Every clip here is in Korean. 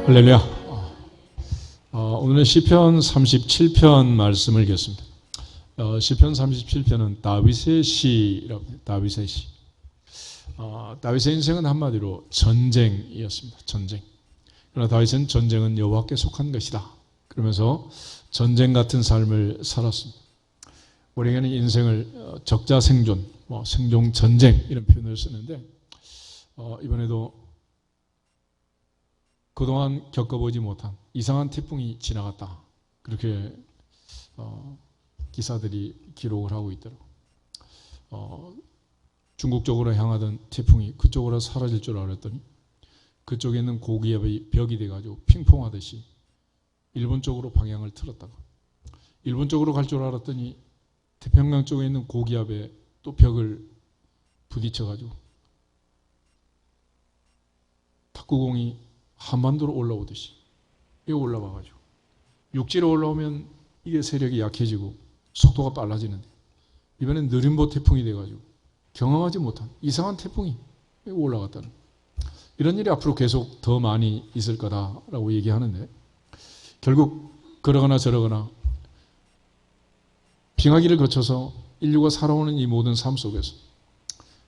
할렐루야. 오늘은 시편 37편 말씀을 읽겠습니다. 시편 37편은 다윗의 시라고 해요. 다윗의 시. 다윗의 인생은 한마디로 전쟁이었습니다. 전쟁. 그러나 다윗은 전쟁은 여호와께 속한 것이다. 그러면서 전쟁 같은 삶을 살았습니다. 우리에게는 인생을 적자생존, 생존 전쟁 이런 표현을 쓰는데 이번에도 그동안 겪어보지 못한 이상한 태풍이 지나갔다. 그렇게 기사들이 기록을 하고 있더라고요. 중국 쪽으로 향하던 태풍이 그쪽으로 사라질 줄 알았더니 그쪽에 있는 고기압이 벽이 돼가지고 핑퐁하듯이 일본 쪽으로 방향을 틀었다가 일본 쪽으로 갈 줄 알았더니 태평양 쪽에 있는 고기압에 또 벽을 부딪혀가지고 탁구공이 한반도로 올라오듯이 이거 올라와가지고 육지로 올라오면 이게 세력이 약해지고 속도가 빨라지는데 이번엔 느림보 태풍이 돼가지고 경험하지 못한 이상한 태풍이 올라갔다는 이런 일이 앞으로 계속 더 많이 있을 거다라고 얘기하는데 결국 그러거나 저러거나 빙하기를 거쳐서 인류가 살아오는 이 모든 삶 속에서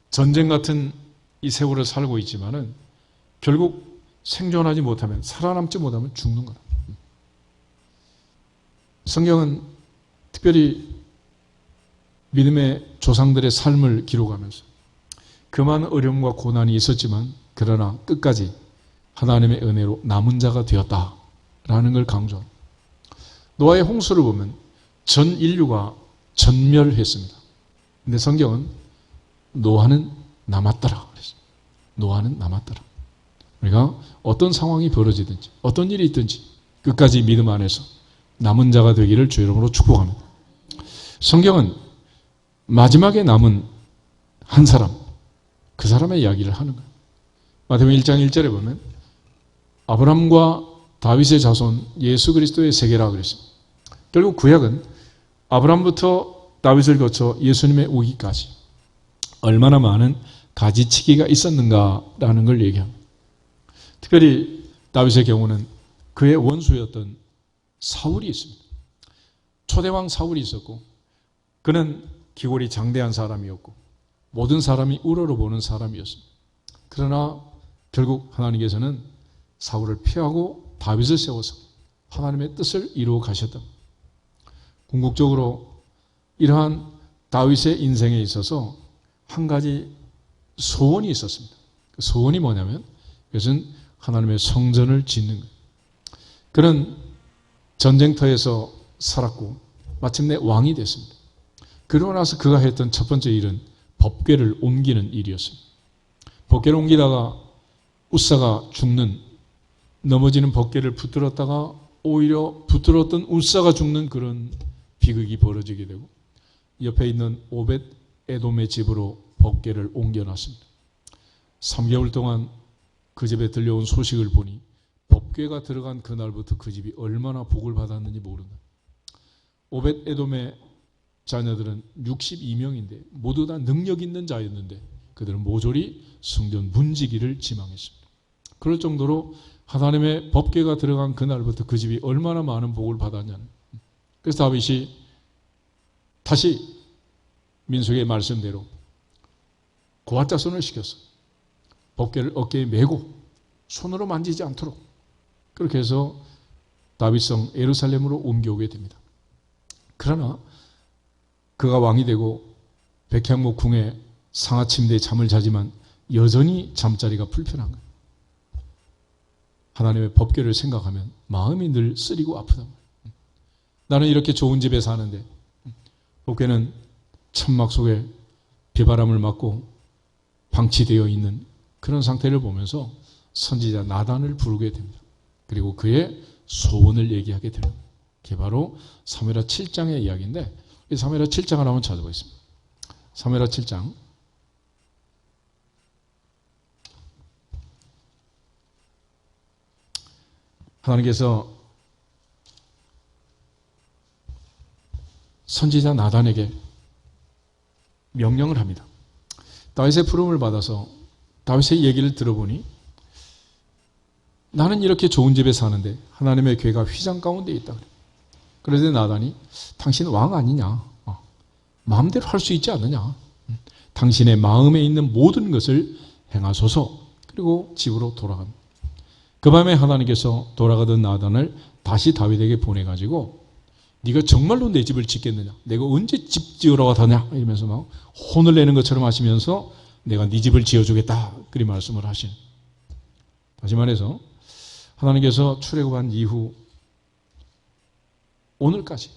전쟁 같은 이 세월을 살고 있지만은 결국 생존하지 못하면, 살아남지 못하면 죽는 거다. 성경은 특별히 믿음의 조상들의 삶을 기록하면서 그만 어려움과 고난이 있었지만 그러나 끝까지 하나님의 은혜로 남은 자가 되었다라는 걸 강조합니다. 노아의 홍수를 보면 전 인류가 전멸했습니다. 근데 성경은 노아는 남았더라 그랬어요. 노아는 남았더라. 우리가 어떤 상황이 벌어지든지 어떤 일이 있든지 끝까지 믿음 안에서 남은 자가 되기를 주 이름으로 축복합니다. 성경은 마지막에 남은 한 사람, 그 사람의 이야기를 하는 거예요. 마태복음 1장 1절에 보면 아브라함과 다윗의 자손 예수 그리스도의 세계라 그랬어요. 결국 구약은 아브라함부터 다윗을 거쳐 예수님의 오기까지 얼마나 많은 가지치기가 있었는가라는 걸 얘기합니다. 특별히 다윗의 경우는 그의 원수였던 사울이 있습니다. 초대왕 사울이 있었고 그는 기골이 장대한 사람이었고 모든 사람이 우러러보는 사람이었습니다. 그러나 결국 하나님께서는 사울을 피하고 다윗을 세워서 하나님의 뜻을 이루어 가셨다. 궁극적으로 이러한 다윗의 인생에 있어서 한 가지 소원이 있었습니다. 그 소원이 뭐냐면 그것은 하나님의 성전을 짓는 거예요. 그는 전쟁터에서 살았고 마침내 왕이 됐습니다. 그러고 나서 그가 했던 첫 번째 일은 법궤를 옮기는 일이었습니다. 법궤를 옮기다가 웃사가 죽는, 넘어지는 법궤를 붙들었다가 오히려 붙들었던 웃사가 죽는 그런 비극이 벌어지게 되고 옆에 있는 오벳 에돔의 집으로 법궤를 옮겨놨습니다. 3개월 동안 그 집에 들려온 소식을 보니 법궤가 들어간 그날부터 그 집이 얼마나 복을 받았는지 모른다. 오벳 에돔의 자녀들은 62명인데 모두 다 능력 있는 자였는데 그들은 모조리 성전 문지기를 지망했습니다. 그럴 정도로 하나님의 법궤가 들어간 그날부터 그 집이 얼마나 많은 복을 받았냐는. 그래서 다윗이 다시 민수기의 말씀대로 고아자손을 시켰어. 법궤를 어깨에 메고 손으로 만지지 않도록 그렇게 해서 다윗성 예루살렘으로 옮겨오게 됩니다. 그러나 그가 왕이 되고 백향목 궁에 상하침대에 잠을 자지만 여전히 잠자리가 불편한 거예요. 하나님의 법궤를 생각하면 마음이 늘 쓰리고 아프다. 나는 이렇게 좋은 집에 사는데 법궤는 천막 속에 비바람을 맞고 방치되어 있는 그런 상태를 보면서 선지자 나단을 부르게 됩니다. 그리고 그의 소원을 얘기하게 됩니다. 그게 바로 사무엘하 7장의 이야기인데 이 사무엘하 7장을 한번 찾아보겠습니다. 사무엘하 7장 하나님께서 선지자 나단에게 명령을 합니다. 다윗의 부름을 받아서 다윗의 얘기를 들어보니 나는 이렇게 좋은 집에 사는데 하나님의 교회가 휘장 가운데 있다 그래. 그런데 나단이 당신 왕 아니냐? 마음대로 할 수 있지 않느냐? 당신의 마음에 있는 모든 것을 행하소서. 그리고 집으로 돌아갑니다. 그 밤에 하나님께서 돌아가던 나단을 다시 다윗에게 보내가지고 네가 정말로 내 집을 짓겠느냐? 내가 언제 집 지으러 가다냐? 이러면서 막 혼을 내는 것처럼 하시면서 내가 네 집을 지어주겠다. 그리 말씀을 하신. 다시 말해서 하나님께서 출애굽한 이후 오늘까지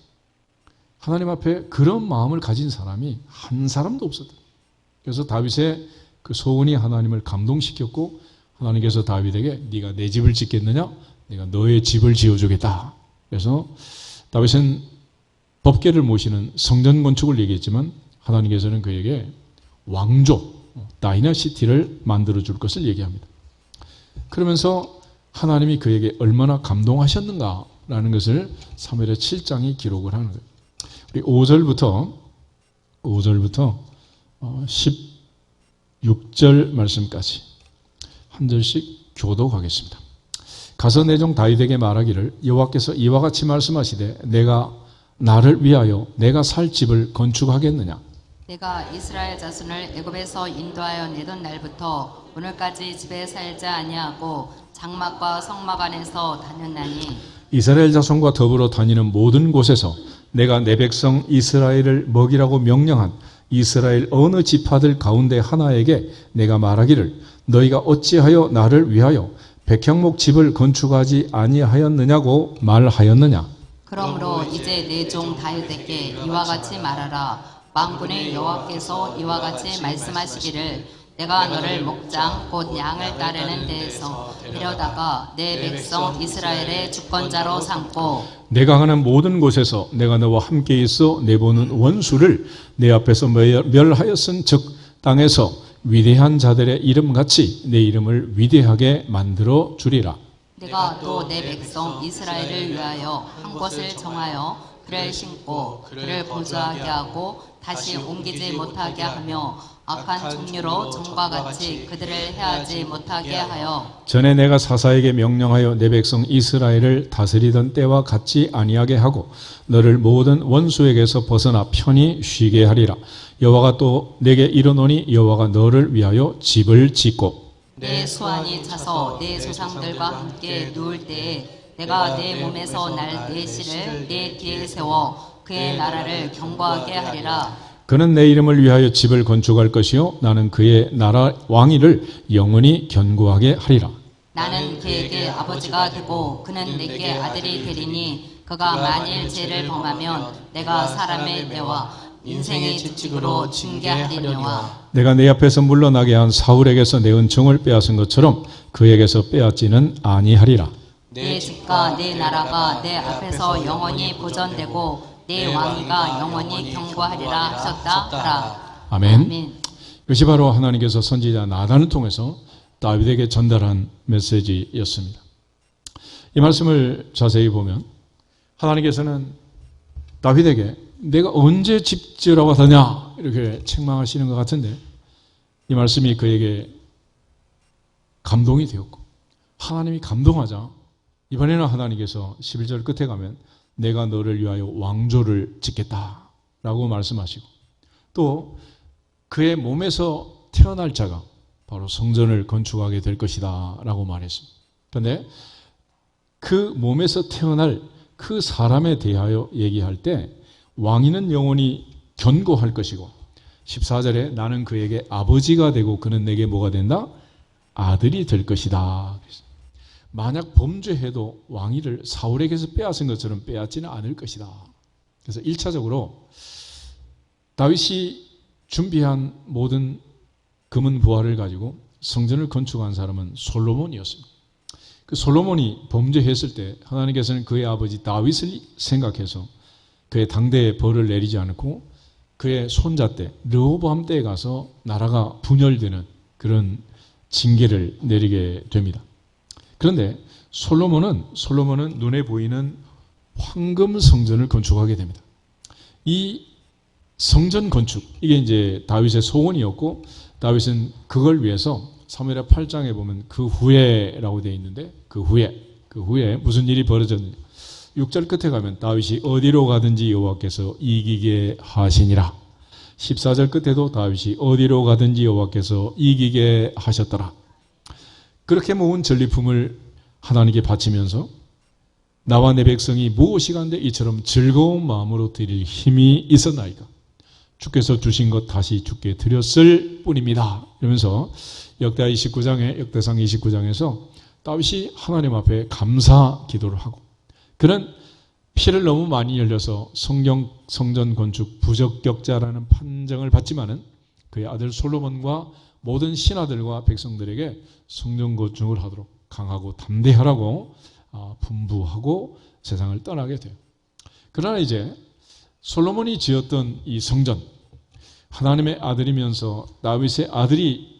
하나님 앞에 그런 마음을 가진 사람이 한 사람도 없었다. 그래서 다윗의 그 소원이 하나님을 감동시켰고 하나님께서 다윗에게 네가 내 집을 짓겠느냐? 내가 너의 집을 지어주겠다. 그래서 다윗은 법궤를 모시는 성전 건축을 얘기했지만 하나님께서는 그에게 왕조, 다이너시티를 만들어줄 것을 얘기합니다. 그러면서 하나님이 그에게 얼마나 감동하셨는가라는 것을 사무엘의 7장이 기록을 하는 거예요. 우리 5절부터 16절 말씀까지 한 절씩 교독하겠습니다. 가서 내 종 다윗에게 말하기를 여호와께서 이와 같이 말씀하시되 내가 나를 위하여 내가 살 집을 건축하겠느냐? 내가 이스라엘 자손을 애굽에서 인도하여 내던 날부터 오늘까지 집에 살지 아니하고 장막과 성막 안에서 다녔나니 이스라엘 자손과 더불어 다니는 모든 곳에서 내가 내 백성 이스라엘을 먹이라고 명령한 이스라엘 어느 지파들 가운데 하나에게 내가 말하기를 너희가 어찌하여 나를 위하여 백향목 집을 건축하지 아니하였느냐고 말하였느냐? 그러므로 이제 내 종 다윗에게 이와 같이 말하라. 만군의 여호와께서 이와 같이 말씀하시기를 내가 너를 목장 곧 양을 따르는 데에서 데려다가 내 백성 이스라엘의 주권자로 삼고 내가 가는 모든 곳에서 내가 너와 함께 있어 내보는 원수를 내 앞에서 멸하였은 즉 땅에서 위대한 자들의 이름같이 내 이름을 위대하게 만들어 주리라. 내가 또 내 백성 이스라엘을 위하여 한 곳을 정하여 그를 심고 그를 거주하게 하고 다시 옮기지 못하게 하며 악한 종류로 전과 같이 그들을 해하지 못하게 하여 전에 내가 사사에게 명령하여 내 백성 이스라엘을 다스리던 때와 같지 아니하게 하고 너를 모든 원수에게서 벗어나 편히 쉬게 하리라. 여호와가 또 내게 이르노니 여호와가 너를 위하여 집을 짓고 내 수완이 차서 내 조상들과 함께 누울 때에 내가 내 몸에서 날 내 씨를 내 뒤에 세워 그의 나라를 경고하게 하리라. 그는 내 이름을 위하여 집을 건축할 것이요 나는 그의 나라 왕위를 영원히 견고하게 하리라. 나는 그에게 아버지가 되고 그는 내게 아들이 되리니 그가 만일 죄를 범하면 내가 사람의 때와 인생의 규칙으로 징계하리니와 내가 내 앞에서 물러나게 한 사울에게서 내 은총을 빼앗은 것처럼 그에게서 빼앗지는 아니하리라. 내 집과 내 나라가 내 앞에서 영원히 보존되고 내 왕위가 영원히 경고하리라 하셨다. 아멘. 아멘. 이것이 바로 하나님께서 선지자 나단을 통해서 다윗에게 전달한 메시지였습니다. 이 말씀을 자세히 보면 하나님께서는 다윗에게 내가 언제 집 지으라고 하더냐 이렇게 책망하시는 것 같은데 이 말씀이 그에게 감동이 되었고 하나님이 감동하자 이번에는 하나님께서 11절 끝에 가면 내가 너를 위하여 왕조를 짓겠다라고 말씀하시고 또 그의 몸에서 태어날 자가 바로 성전을 건축하게 될 것이다 라고 말했습니다. 그런데 그 몸에서 태어날 그 사람에 대하여 얘기할 때 왕위는 영원히 견고할 것이고 14절에 나는 그에게 아버지가 되고 그는 내게 뭐가 된다? 아들이 될 것이다. 만약 범죄해도 왕위를 사울에게서 빼앗은 것처럼 빼앗지는 않을 것이다. 그래서 1차적으로 다윗이 준비한 모든 금은 부화를 가지고 성전을 건축한 사람은 솔로몬이었습니다. 그 솔로몬이 범죄했을 때 하나님께서는 그의 아버지 다윗을 생각해서 그의 당대에 벌을 내리지 않고 그의 손자 때 르호보암 때에 가서 나라가 분열되는 그런 징계를 내리게 됩니다. 그런데 솔로몬은 눈에 보이는 황금 성전을 건축하게 됩니다. 이 성전 건축, 이게 이제 다윗의 소원이었고 다윗은 그걸 위해서 사무엘하 8장에 보면 그 후에라고 되어 있는데 그 후에 무슨 일이 벌어졌느냐. 6절 끝에 가면 다윗이 어디로 가든지 여호와께서 이기게 하시니라. 14절 끝에도 다윗이 어디로 가든지 여호와께서 이기게 하셨더라. 그렇게 모은 전리품을 하나님께 바치면서 나와 내 백성이 무엇이간데 이처럼 즐거운 마음으로 드릴 힘이 있었나이까. 주께서 주신 것 다시 주께 드렸을 뿐입니다. 이러면서 역대상 29장에서 다윗이 하나님 앞에 감사 기도를 하고, 그는 피를 너무 많이 흘려서 성전 건축 부적격자라는 판정을 받지만은 그의 아들 솔로몬과 모든 신하들과 백성들에게 성전 건축을 하도록 강하고 담대하라고 분부하고 세상을 떠나게 돼요. 그러나 이제 솔로몬이 지었던 이 성전, 하나님의 아들이면서 다윗의 아들이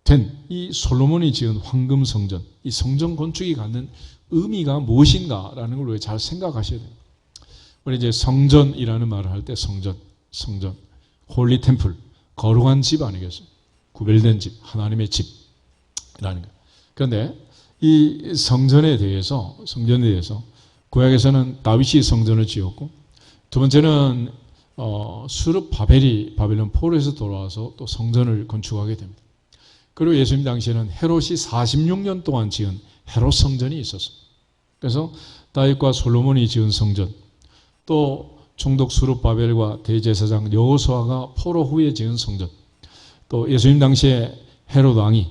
된 이 솔로몬이 지은 황금 성전, 이 성전 건축이 갖는 의미가 무엇인가라는 걸 우리가 잘 생각하셔야 돼요. 우리 이제 성전이라는 말을 할 때 성전, 홀리 템플, 거룩한 집 아니겠어요? 구별된 집, 하나님의 집이라는 거예요. 그런데 이 성전에 대해서 구약에서는 다윗이 성전을 지었고, 두 번째는 수르 바벨론 포로에서 돌아와서 또 성전을 건축하게 됩니다. 그리고 예수님 당시에는 헤롯이 46년 동안 지은 헤롯 성전이 있었어요. 그래서 다윗과 솔로몬이 지은 성전, 또 총독 수르 바벨과 대제사장 여호수아가 포로 후에 지은 성전, 또 예수님 당시에 헤롯 왕이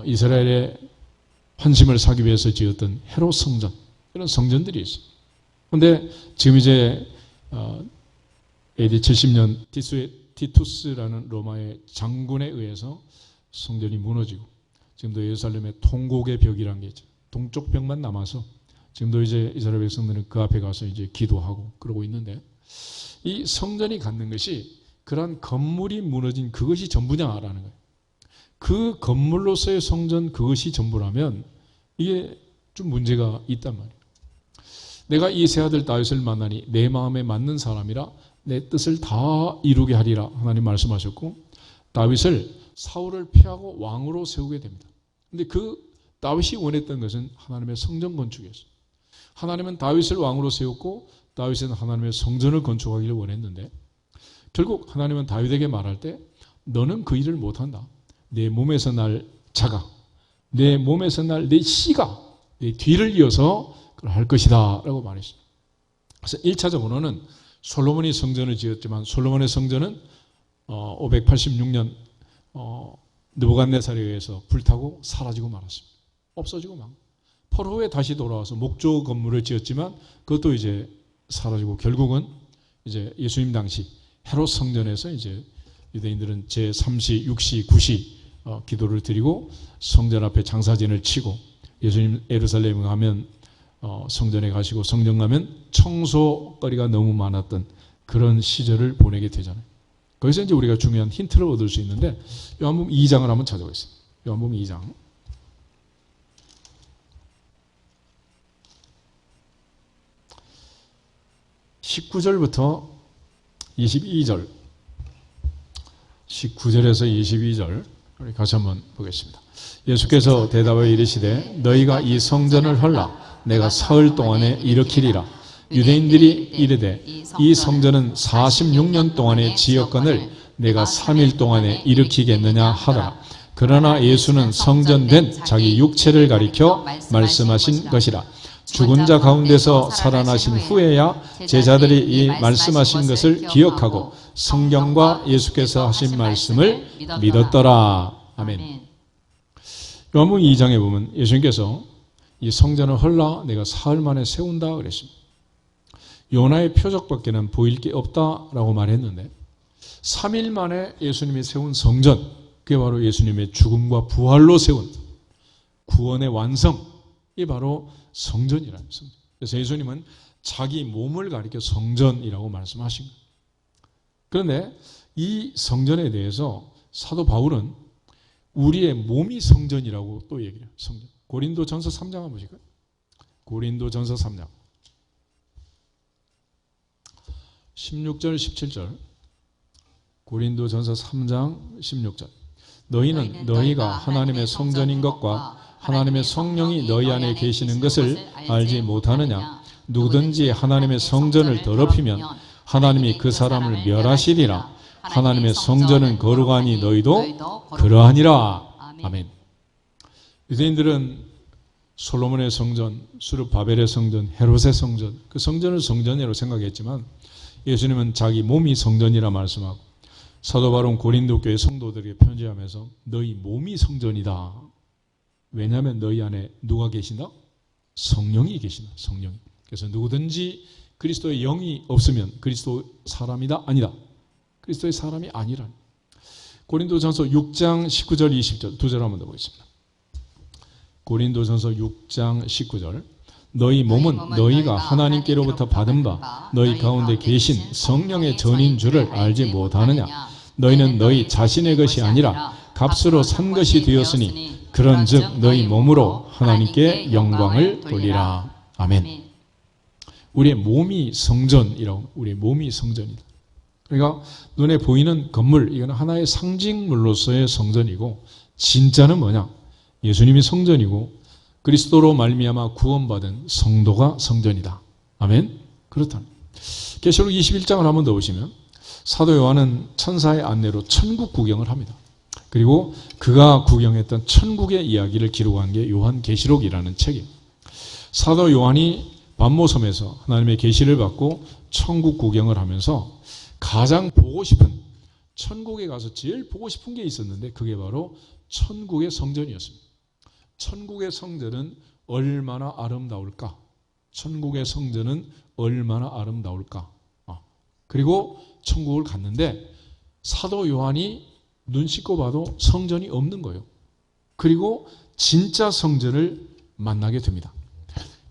이스라엘의 환심을 사기 위해서 지었던 헤롯 성전, 이런 성전들이 있어요. 그런데 지금 이제 AD 70년 티투스라는 로마의 장군에 의해서 성전이 무너지고, 지금도 예루살렘의 통곡의 벽이라는 게 있죠. 동쪽 벽만 남아서 지금도 이제 이스라엘 백성들은 그 앞에 가서 이제 기도하고 그러고 있는데, 이 성전이 갖는 것이 그러한 건물이 무너진 그것이 전부냐라는 거예요. 그 건물로서의 성전 그것이 전부라면 이게 좀 문제가 있단 말이에요. 내가 이 세 아들 다윗을 만나니 내 마음에 맞는 사람이라 내 뜻을 다 이루게 하리라 하나님 말씀하셨고, 다윗을 사울을 피하고 왕으로 세우게 됩니다. 그런데 그 다윗이 원했던 것은 하나님의 성전 건축이었어요. 하나님은 다윗을 왕으로 세웠고 다윗은 하나님의 성전을 건축하기를 원했는데, 결국 하나님은 다윗에게 말할 때 너는 그 일을 못한다. 내 몸에서 날 자가, 내 몸에서 날 내 씨가 내 뒤를 이어서 그걸 할 것이다 라고 말했어요. 그래서 1차적으로는 솔로몬이 성전을 지었지만 솔로몬의 성전은 586년 느부갓네살에 의해서 불타고 사라지고 말았습니다. 없어지고 막 포로 후에 다시 돌아와서 목조 건물을 지었지만 그것도 이제 사라지고, 결국은 이제 예수님 당시 헤롯 성전에서 이제 유대인들은 제3시, 6시, 9시 기도를 드리고 성전 앞에 장사진을 치고, 예수님 예루살렘에 가면 성전에 가시고 성전 가면 청소거리가 너무 많았던 그런 시절을 보내게 되잖아요. 거기서 이제 우리가 중요한 힌트를 얻을 수 있는데, 요한복음 2장을 한번 찾아보겠습니다. 요한복음 2장. 19절부터 22절, 19절에서 22절 우리 같이 한번 보겠습니다. 예수께서 대답하여 이르시되 너희가 이 성전을 헐라 내가 사흘 동안에 일으키리라. 유대인들이 이르되 이 성전은 46년 동안에 지었거늘 내가 3일 동안에 일으키겠느냐 하더라. 그러나 예수는 성전된 자기 육체를 가리켜 말씀하신 것이라. 죽은 자 가운데서 살아나신 후에야 제자들이 이 말씀하신 것을 기억하고 성경과 예수께서 하신 말씀을 믿었더라. 아멘. 요한복음 2장에 보면 예수님께서 이 성전을 헐라 내가 사흘 만에 세운다 그랬습니다. 요나의 표적밖에는 보일 게 없다라고 말했는데 3일 만에 예수님이 세운 성전, 그게 바로 예수님의 죽음과 부활로 세운 구원의 완성, 이게 바로 성전이라는 성전. 그래서 예수님은 자기 몸을 가리켜 성전이라고 말씀하신 거예요. 그런데 이 성전에 대해서 사도 바울은 우리의 몸이 성전이라고 또 얘기해요. 성전. 고린도전서 3장 한번 보실까요? 고린도전서 3장 16절 17절. 고린도전서 3장 16절. 너희는 너희가 하나님의 성전인 것과 하나님의 성령이 너희 안에 계시는 것을 알지 못하느냐? 누구든지 하나님의 성전을 더럽히면 하나님이 그 사람을 멸하시리라. 하나님의 성전은 거룩하니 너희도 그러하니라. 아멘. 유대인들은 솔로몬의 성전, 스룹바벨의 성전, 헤롯의 성전, 그 성전을 성전이라고 생각했지만 예수님은 자기 몸이 성전이라 말씀하고 사도 바울 고린도 교회 성도들에게 편지하면서 너희 몸이 성전이다. 왜냐하면 너희 안에 누가 계신다? 성령이 계신다. 성령이. 그래서 누구든지 그리스도의 영이 없으면 그리스도 사람이다? 아니다. 그리스도의 사람이 아니라. 고린도전서 6장 19절 20절 두 절 한번 더 보겠습니다. 고린도전서 6장 19절 너희 몸은 너희가 하나님께로부터 받은 바 너희 가운데 계신 성령의 전인 줄을 알지 못하느냐? 너희는 너희 자신의 것이 아니라 값으로 산 것이 되었으니 그런즉 너희 몸으로 하나님께 영광을 돌리라. 아멘. 우리의 몸이 성전이라고. 우리의 몸이 성전이다. 그러니까 눈에 보이는 건물, 이건 하나의 상징물로서의 성전이고 진짜는 뭐냐? 예수님이 성전이고 그리스도로 말미암아 구원받은 성도가 성전이다. 아멘. 그렇다. 계시록 21장을 한번 더 보시면 사도 요한은 천사의 안내로 천국 구경을 합니다. 그리고 그가 구경했던 천국의 이야기를 기록한 게 요한계시록이라는 책이에요. 사도 요한이 반모섬에서 하나님의 계시를 받고 천국 구경을 하면서 가장 보고 싶은, 천국에 가서 제일 보고 싶은 게 있었는데 그게 바로 천국의 성전이었습니다. 천국의 성전은 얼마나 아름다울까? 천국의 성전은 얼마나 아름다울까? 그리고 천국을 갔는데 사도 요한이 눈 씻고 봐도 성전이 없는 거예요. 그리고 진짜 성전을 만나게 됩니다.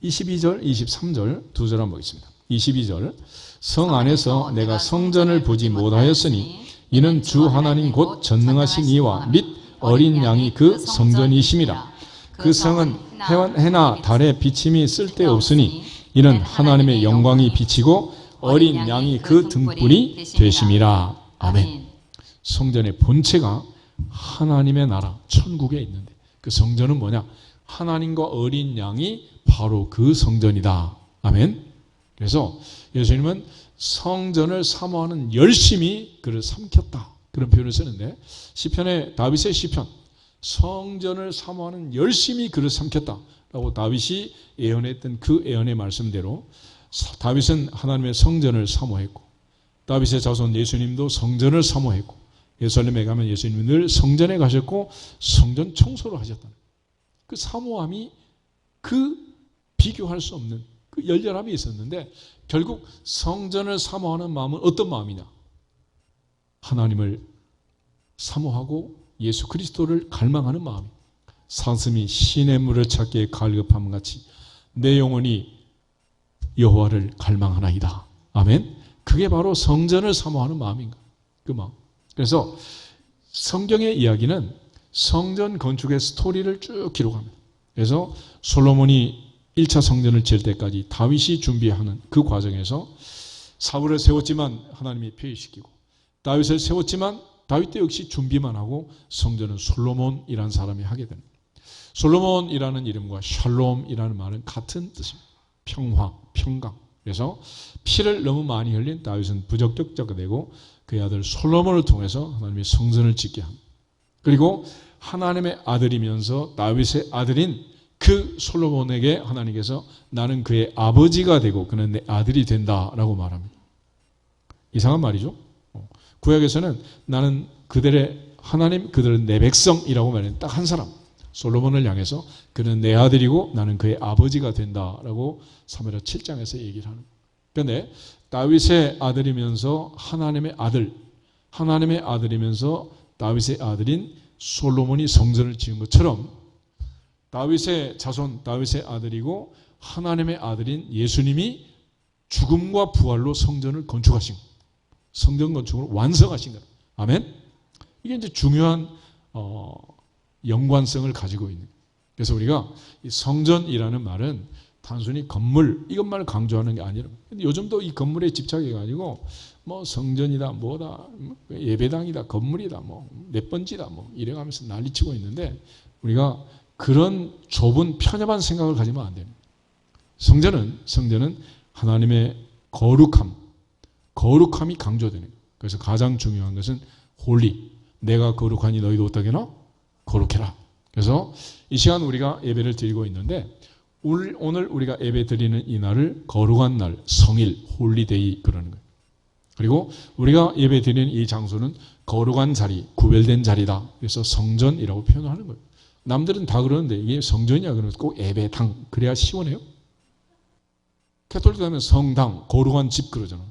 22절, 23절 두 절 한번 보겠습니다. 22절 성 안에서 내가 성전을 보지 못하였으니 이는 주 하나님 곧 전능하신 이와 및 어린 양이 그 성전이심이라. 그 성은 해나 달의 비침이 쓸데없으니 이는 하나님의 영광이 비치고 어린 양이 그 등불이 되심이라. 아멘. 성전의 본체가 하나님의 나라 천국에 있는데 그 성전은 뭐냐? 하나님과 어린 양이 바로 그 성전이다. 아멘. 그래서 예수님은 성전을 사모하는 열심히 그를 삼켰다. 그런 표현을 쓰는데 시편에 다윗의 시편 성전을 사모하는 열심히 그를 삼켰다라고 다윗이 예언했던 그 예언의 말씀대로 다윗은 하나님의 성전을 사모했고 다윗의 자손 예수님도 성전을 사모했고 예루살렘에 가면 예수님은 늘 성전에 가셨고 성전 청소를 하셨다. 그 사모함이 그 비교할 수 없는 그 열렬함이 있었는데 결국 성전을 사모하는 마음은 어떤 마음이냐? 하나님을 사모하고 예수 그리스도를 갈망하는 마음. 사슴이 신의 물을 찾기에 갈급함 같이 내 영혼이 여호와를 갈망하나이다. 아멘. 그게 바로 성전을 사모하는 마음인가? 그 마음. 그래서 성경의 이야기는 성전 건축의 스토리를 쭉 기록합니다. 그래서 솔로몬이 1차 성전을 지을 때까지 다윗이 준비하는 그 과정에서 사울을 세웠지만 하나님이 폐위시키고 다윗을 세웠지만 다윗 때 역시 준비만 하고 성전은 솔로몬이라는 사람이 하게 됩니다. 솔로몬이라는 이름과 샬롬이라는 말은 같은 뜻입니다. 평화, 평강. 그래서 피를 너무 많이 흘린 다윗은 부적격자가 되고 그의 아들 솔로몬을 통해서 하나님이 성전을 짓게 합니다. 그리고 하나님의 아들이면서 다윗의 아들인 그 솔로몬에게 하나님께서 나는 그의 아버지가 되고 그는 내 아들이 된다라고 말합니다. 이상한 말이죠. 구약에서는 나는 그들의 하나님, 그들은 내 백성이라고 말하는 딱 한 사람, 솔로몬을 향해서 그는 내 아들이고 나는 그의 아버지가 된다라고 사무엘하 7장에서 얘기를 하는 거예요. 그런데 다윗의 아들이면서 하나님의 아들, 하나님의 아들이면서 다윗의 아들인 솔로몬이 성전을 지은 것처럼 다윗의 자손, 다윗의 아들이고 하나님의 아들인 예수님이 죽음과 부활로 성전을 건축하신 거예요. 성전 건축을 완성하신 거예요. 아멘. 이게 이제 중요한 연관성을 가지고 있는 거예요. 그래서 우리가 이 성전이라는 말은 단순히 건물 이것만을 강조하는 게 아니라 근데 요즘도 이 건물에 집착해가지고 뭐 성전이다 뭐다 예배당이다 건물이다 뭐 몇 번지다 뭐 이래가면서 난리치고 있는데 우리가 그런 좁은 편협한 생각을 가지면 안 됩니다. 성전은 하나님의 거룩함이 강조되는 거예요. 그래서 가장 중요한 것은 홀리, 내가 거룩하니 너희도 어떻게 하나? 거룩해라. 그래서 이 시간 우리가 예배를 드리고 있는데 오늘 우리가 예배 드리는 이 날을 거룩한 날, 성일, 홀리데이 그러는 거예요. 그리고 우리가 예배 드리는 이 장소는 거룩한 자리, 구별된 자리다. 그래서 성전이라고 표현하는 거예요. 남들은 다 그러는데 이게 성전이야 그러면 꼭 예배당 그래야 시원해요? 캐톨릭 하면 성당, 거룩한 집 그러잖아.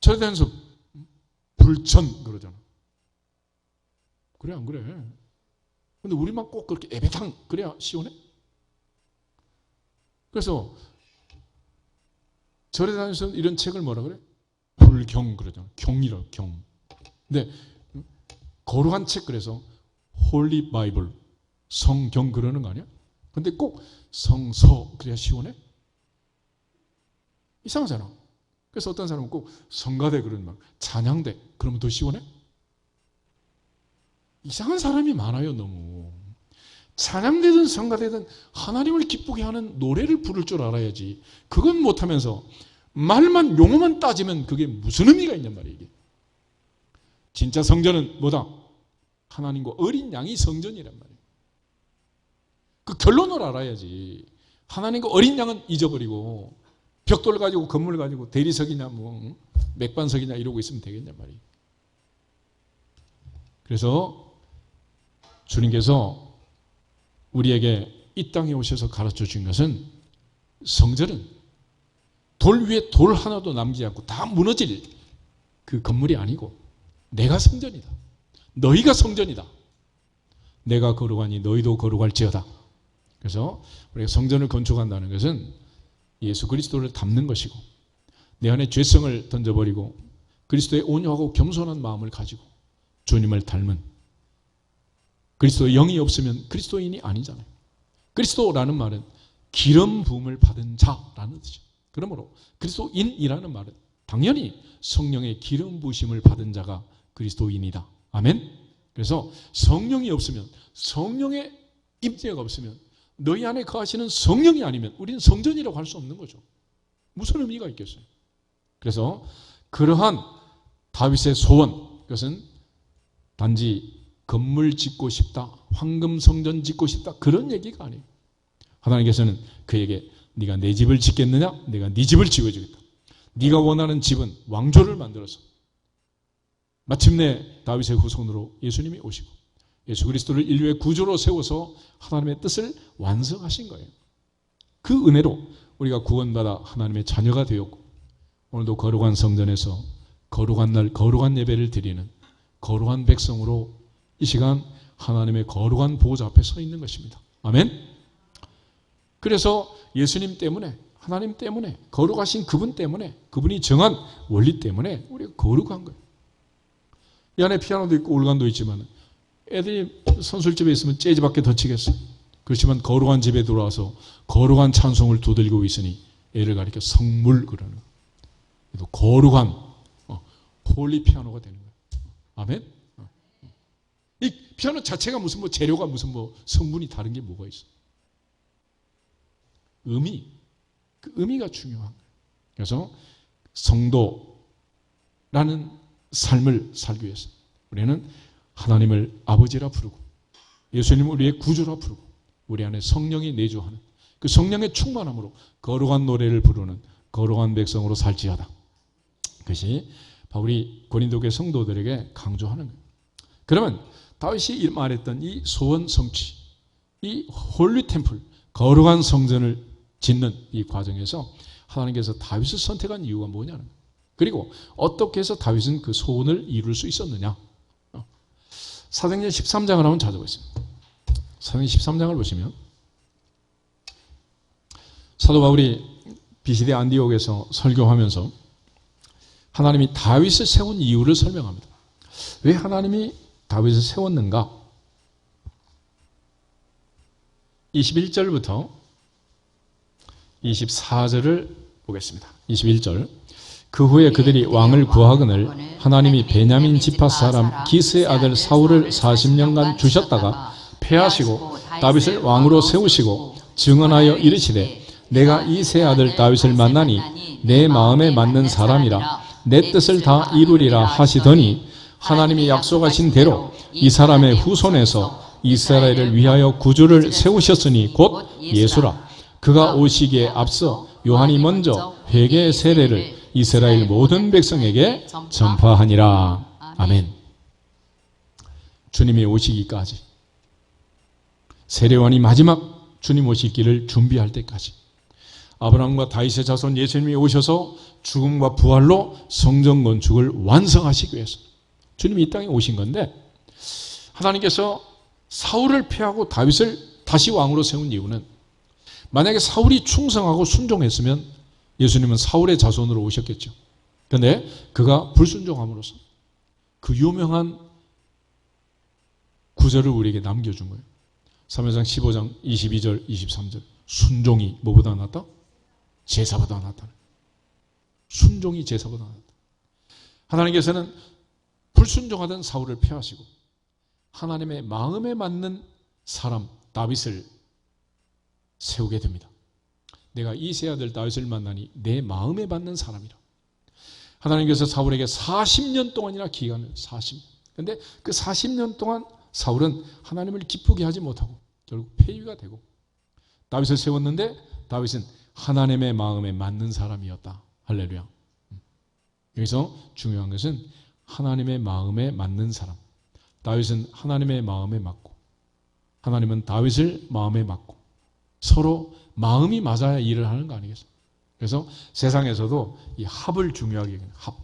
철대에서 불천 그러잖아. 그래 안 그래? 근데 우리만 꼭 그렇게 예배당 그래야 시원해? 그래서 절에 다니면서 이런 책을 뭐라 그래? 불경 그러잖아. 경이라고 경. 근데 거룩한 책 그래서 홀리 바이블 성경 그러는 거 아니야? 근데 꼭 성서 그래야 시원해? 이상하잖아. 그래서 어떤 사람은 꼭 성가대 그러는 말, 찬양대 그러면 더 시원해? 이상한 사람이 많아요 너무. 찬양대든 성가대든 하나님을 기쁘게 하는 노래를 부를 줄 알아야지. 그건 못하면서 말만 용어만 따지면 그게 무슨 의미가 있냔 말이에요. 이게. 진짜 성전은 뭐다? 하나님과 어린 양이 성전이란 말이에요. 그 결론을 알아야지. 하나님과 어린 양은 잊어버리고 벽돌 가지고 건물 가지고 대리석이냐 뭐 맥반석이냐 이러고 있으면 되겠냔 말이에요. 그래서 주님께서 우리에게 이 땅에 오셔서 가르쳐 주신 것은 성전은 돌 위에 돌 하나도 남기지 않고 다 무너질 그 건물이 아니고 내가 성전이다. 너희가 성전이다. 내가 거룩하니 너희도 거룩할지어다. 그래서 우리가 성전을 건축한다는 것은 예수 그리스도를 담는 것이고 내 안에 죄성을 던져버리고 그리스도의 온유하고 겸손한 마음을 가지고 주님을 닮은 그리스도의 영이 없으면 그리스도인이 아니잖아요. 그리스도라는 말은 기름 부음을 받은 자라는 뜻이죠. 그러므로 그리스도인이라는 말은 당연히 성령의 기름 부으심을 받은 자가 그리스도인이다. 아멘. 그래서 성령이 없으면 성령의 임재가 없으면 너희 안에 거하시는 성령이 아니면 우리는 성전이라고 할 수 없는 거죠. 무슨 의미가 있겠어요? 그래서 그러한 다윗의 소원 그것은 단지 건물 짓고 싶다, 황금 성전 짓고 싶다 그런 얘기가 아니에요. 하나님께서는 그에게 네가 내 집을 짓겠느냐? 내가 네 집을 지어주겠다. 네가 원하는 집은 왕조를 만들어서 마침내 다윗의 후손으로 예수님이 오시고 예수 그리스도를 인류의 구주로 세워서 하나님의 뜻을 완성하신 거예요. 그 은혜로 우리가 구원받아 하나님의 자녀가 되었고 오늘도 거룩한 성전에서 거룩한 날 거룩한 예배를 드리는 거룩한 백성으로 이 시간 하나님의 거룩한 보호자 앞에 서 있는 것입니다. 아멘. 그래서 예수님 때문에 하나님 때문에 거룩하신 그분 때문에 그분이 정한 원리 때문에 우리가 거룩한 거예요. 이 안에 피아노도 있고 올간도 있지만 애들이 선술집에 있으면 재즈밖에 더 치겠어. 그렇지만 거룩한 집에 들어와서 거룩한 찬송을 두들기고 있으니 애를 가리켜 성물 그러는 거예요. 그래도 거룩한 홀리 피아노가 되는 거예요. 아멘. 이 피아노 자체가 무슨 뭐 재료가 무슨 뭐 성분이 다른 게 뭐가 있어? 의미, 그 의미가 중요한 거예요. 그래서 성도라는 삶을 살기 위해서 우리는 하나님을 아버지라 부르고 예수님을 우리의 구주라 부르고 우리 안에 성령이 내주하는 그 성령의 충만함으로 거룩한 노래를 부르는 거룩한 백성으로 살지어다. 그것이 바울이 고린도교회 성도들에게 강조하는 거예요. 그러면 다윗이 말했던 이 소원 성취, 이 홀리 템플, 거룩한 성전을 짓는 이 과정에서 하나님께서 다윗을 선택한 이유가 뭐냐는 거예요. 그리고 어떻게 해서 다윗은 그 소원을 이룰 수 있었느냐. 사도행전 13장을 한번 찾아보겠습니다. 사도행전 13장을 보시면 사도 바울이 비시대 안디옥에서 설교하면서 하나님이 다윗을 세운 이유를 설명합니다. 왜 하나님이 다윗을 세웠는가? 21절부터 24절을 보겠습니다. 21절. 그 후에 그들이 왕을 구하거늘 하나님이 베냐민 지파 사람 기스의 아들 사울을 40년간 주셨다가 패하시고 다윗을 왕으로 세우시고 증언하여 이르시되 내가 이 세 아들 다윗을 만나니 내 마음에 맞는 사람이라 내 뜻을 다 이루리라 하시더니 하나님이 약속하신 대로 이 사람의 후손에서 이스라엘을 위하여 구주를 세우셨으니 곧 예수라. 그가 오시기에 앞서 요한이 먼저 회개의 세례를 이스라엘 모든 백성에게 전파하니라. 아멘. 주님이 오시기까지, 세례요한이 마지막 주님 오실 길을 준비할 때까지, 아브라함과 다윗의 자손 예수님이 오셔서 죽음과 부활로 성전 건축을 완성하시기 위해서 주님이 이 땅에 오신 건데, 하나님께서 사울을 패하고 다윗을 다시 왕으로 세운 이유는, 만약에 사울이 충성하고 순종했으면 예수님은 사울의 자손으로 오셨겠죠. 그런데 그가 불순종함으로써 그 유명한 구절을 우리에게 남겨준 거예요. 사무엘상 15장 22절 23절. 순종이 뭐보다 낫다? 제사보다 낫다. 순종이 제사보다 낫다. 하나님께서는 불순종하던 사울을 패하시고 하나님의 마음에 맞는 사람 다윗을 세우게 됩니다. 내가 이 세 아들 다윗을 만나니 내 마음에 맞는 사람이라. 하나님께서 사울에게 40년 동안이나 기간을 40년. 그런데 그 40년 동안 사울은 하나님을 기쁘게 하지 못하고 결국 폐위가 되고, 다윗을 세웠는데 다윗은 하나님의 마음에 맞는 사람이었다. 할렐루야. 여기서 중요한 것은 하나님의 마음에 맞는 사람. 다윗은 하나님의 마음에 맞고 하나님은 다윗을 마음에 맞고 서로 마음이 맞아야 일을 하는 거 아니겠어요? 그래서 세상에서도 이 합을 중요하게 여기는 합.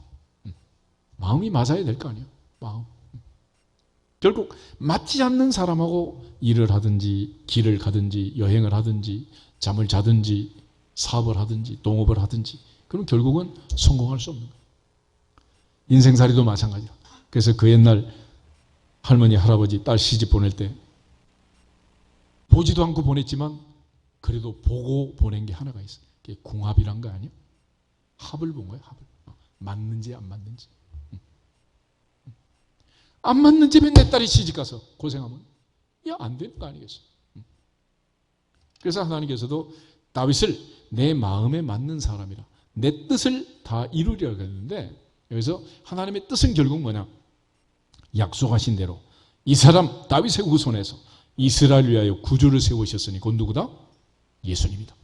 마음이 맞아야 될 거 아니에요? 마음. 결국 맞지 않는 사람하고 일을 하든지 길을 가든지 여행을 하든지 잠을 자든지 사업을 하든지 동업을 하든지, 그럼 결국은 성공할 수 없는 거예요. 인생살이도 마찬가지다. 그래서 그 옛날 할머니 할아버지 딸 시집 보낼 때 보지도 않고 보냈지만 그래도 보고 보낸 게 하나가 있어요. 그게 궁합이란 거 아니에요? 합을 본 거예요. 합을. 맞는지 안 맞는지. 안 맞는 집에 내 딸이 시집 가서 고생하면 안 되는 거 아니겠어요? 그래서 하나님께서도 다윗을 내 마음에 맞는 사람이라 내 뜻을 다 이루려고 했는데, 여기서 하나님의 뜻은 결국 뭐냐? 약속하신 대로 이 사람 다윗의 후손에서 이스라엘을 위하여 구주를 세우셨으니 곧 누구다? 예수님이다.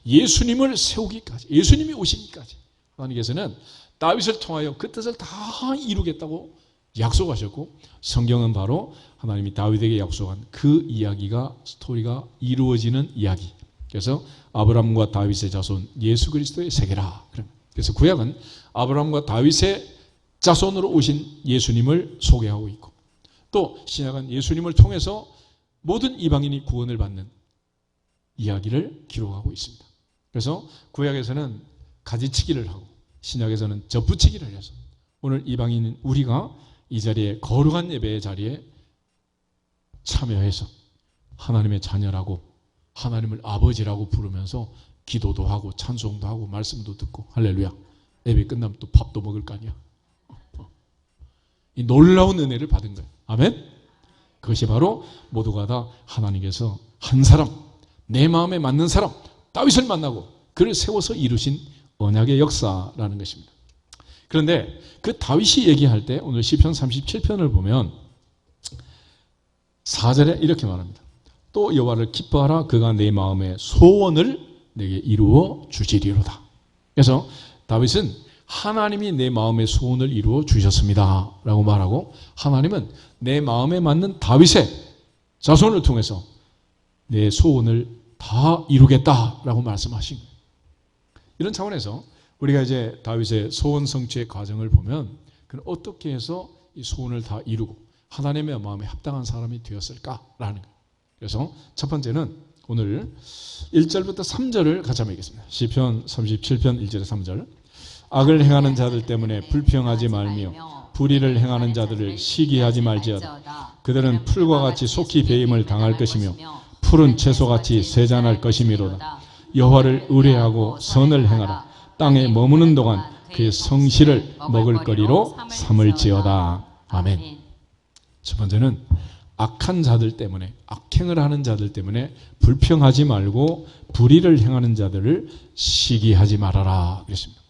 예수님을 세우기까지, 예수님이 오시기까지 하나님께서는 다윗을 통하여 그 뜻을 다 이루겠다고 약속하셨고, 성경은 바로 하나님이 다윗에게 약속한 그 이야기가, 스토리가 이루어지는 이야기. 그래서 아브라함과 다윗의 자손 예수 그리스도의 세계라. 그래서 구약은 아브라함과 다윗의 자손으로 오신 예수님을 소개하고 있고, 또 신약은 예수님을 통해서 모든 이방인이 구원을 받는 이야기를 기록하고 있습니다. 그래서 구약에서는 가지치기를 하고 신약에서는 접붙이기를 해서 오늘 이방인 우리가 이 자리에, 거룩한 예배의 자리에 참여해서 하나님의 자녀라고, 하나님을 아버지라고 부르면서 기도도 하고 찬송도 하고 말씀도 듣고, 할렐루야. 예배 끝나면 또 밥도 먹을 거 아니야. 이 놀라운 은혜를 받은 거예요. 아멘. 그것이 바로 모두가 다 하나님께서 한 사람, 내 마음에 맞는 사람 다윗을 만나고 그를 세워서 이루신 언약의 역사라는 것입니다. 그런데 그 다윗이 얘기할 때 오늘 시편 37편을 보면 4절에 이렇게 말합니다. 또 여호와를 기뻐하라. 그가 내 마음의 소원을 내게 이루어 주시리로다. 그래서 다윗은 하나님이 내 마음의 소원을 이루어 주셨습니다 라고 말하고, 하나님은 내 마음에 맞는 다윗의 자손을 통해서 내 소원을 다 이루겠다라고 말씀하신 거예요. 이런 차원에서 우리가 이제 다윗의 소원 성취의 과정을 보면 그는 어떻게 해서 이 소원을 다 이루고 하나님의 마음에 합당한 사람이 되었을까라는 거예요. 그래서 첫 번째는 오늘 1절부터 3절을 같이 한번 읽겠습니다. 시편 37편 1절에 3절. 악을 행하는 자들 때문에 불평하지 말며 불의를 행하는 자들을 시기하지 말지어다. 그들은 풀과 같이 속히 배임을 당할 것이며 푸른 채소같이 쇠잔할 것이미로다. 여호와를 의뢰하고 선을 행하라. 땅에 머무는 동안 그의 성실을 먹을거리로 삼을지어다. 아멘. 첫 번째는 악한 자들 때문에, 악행을 하는 자들 때문에 불평하지 말고 불의를 행하는 자들을 시기하지 말아라 그랬습니다.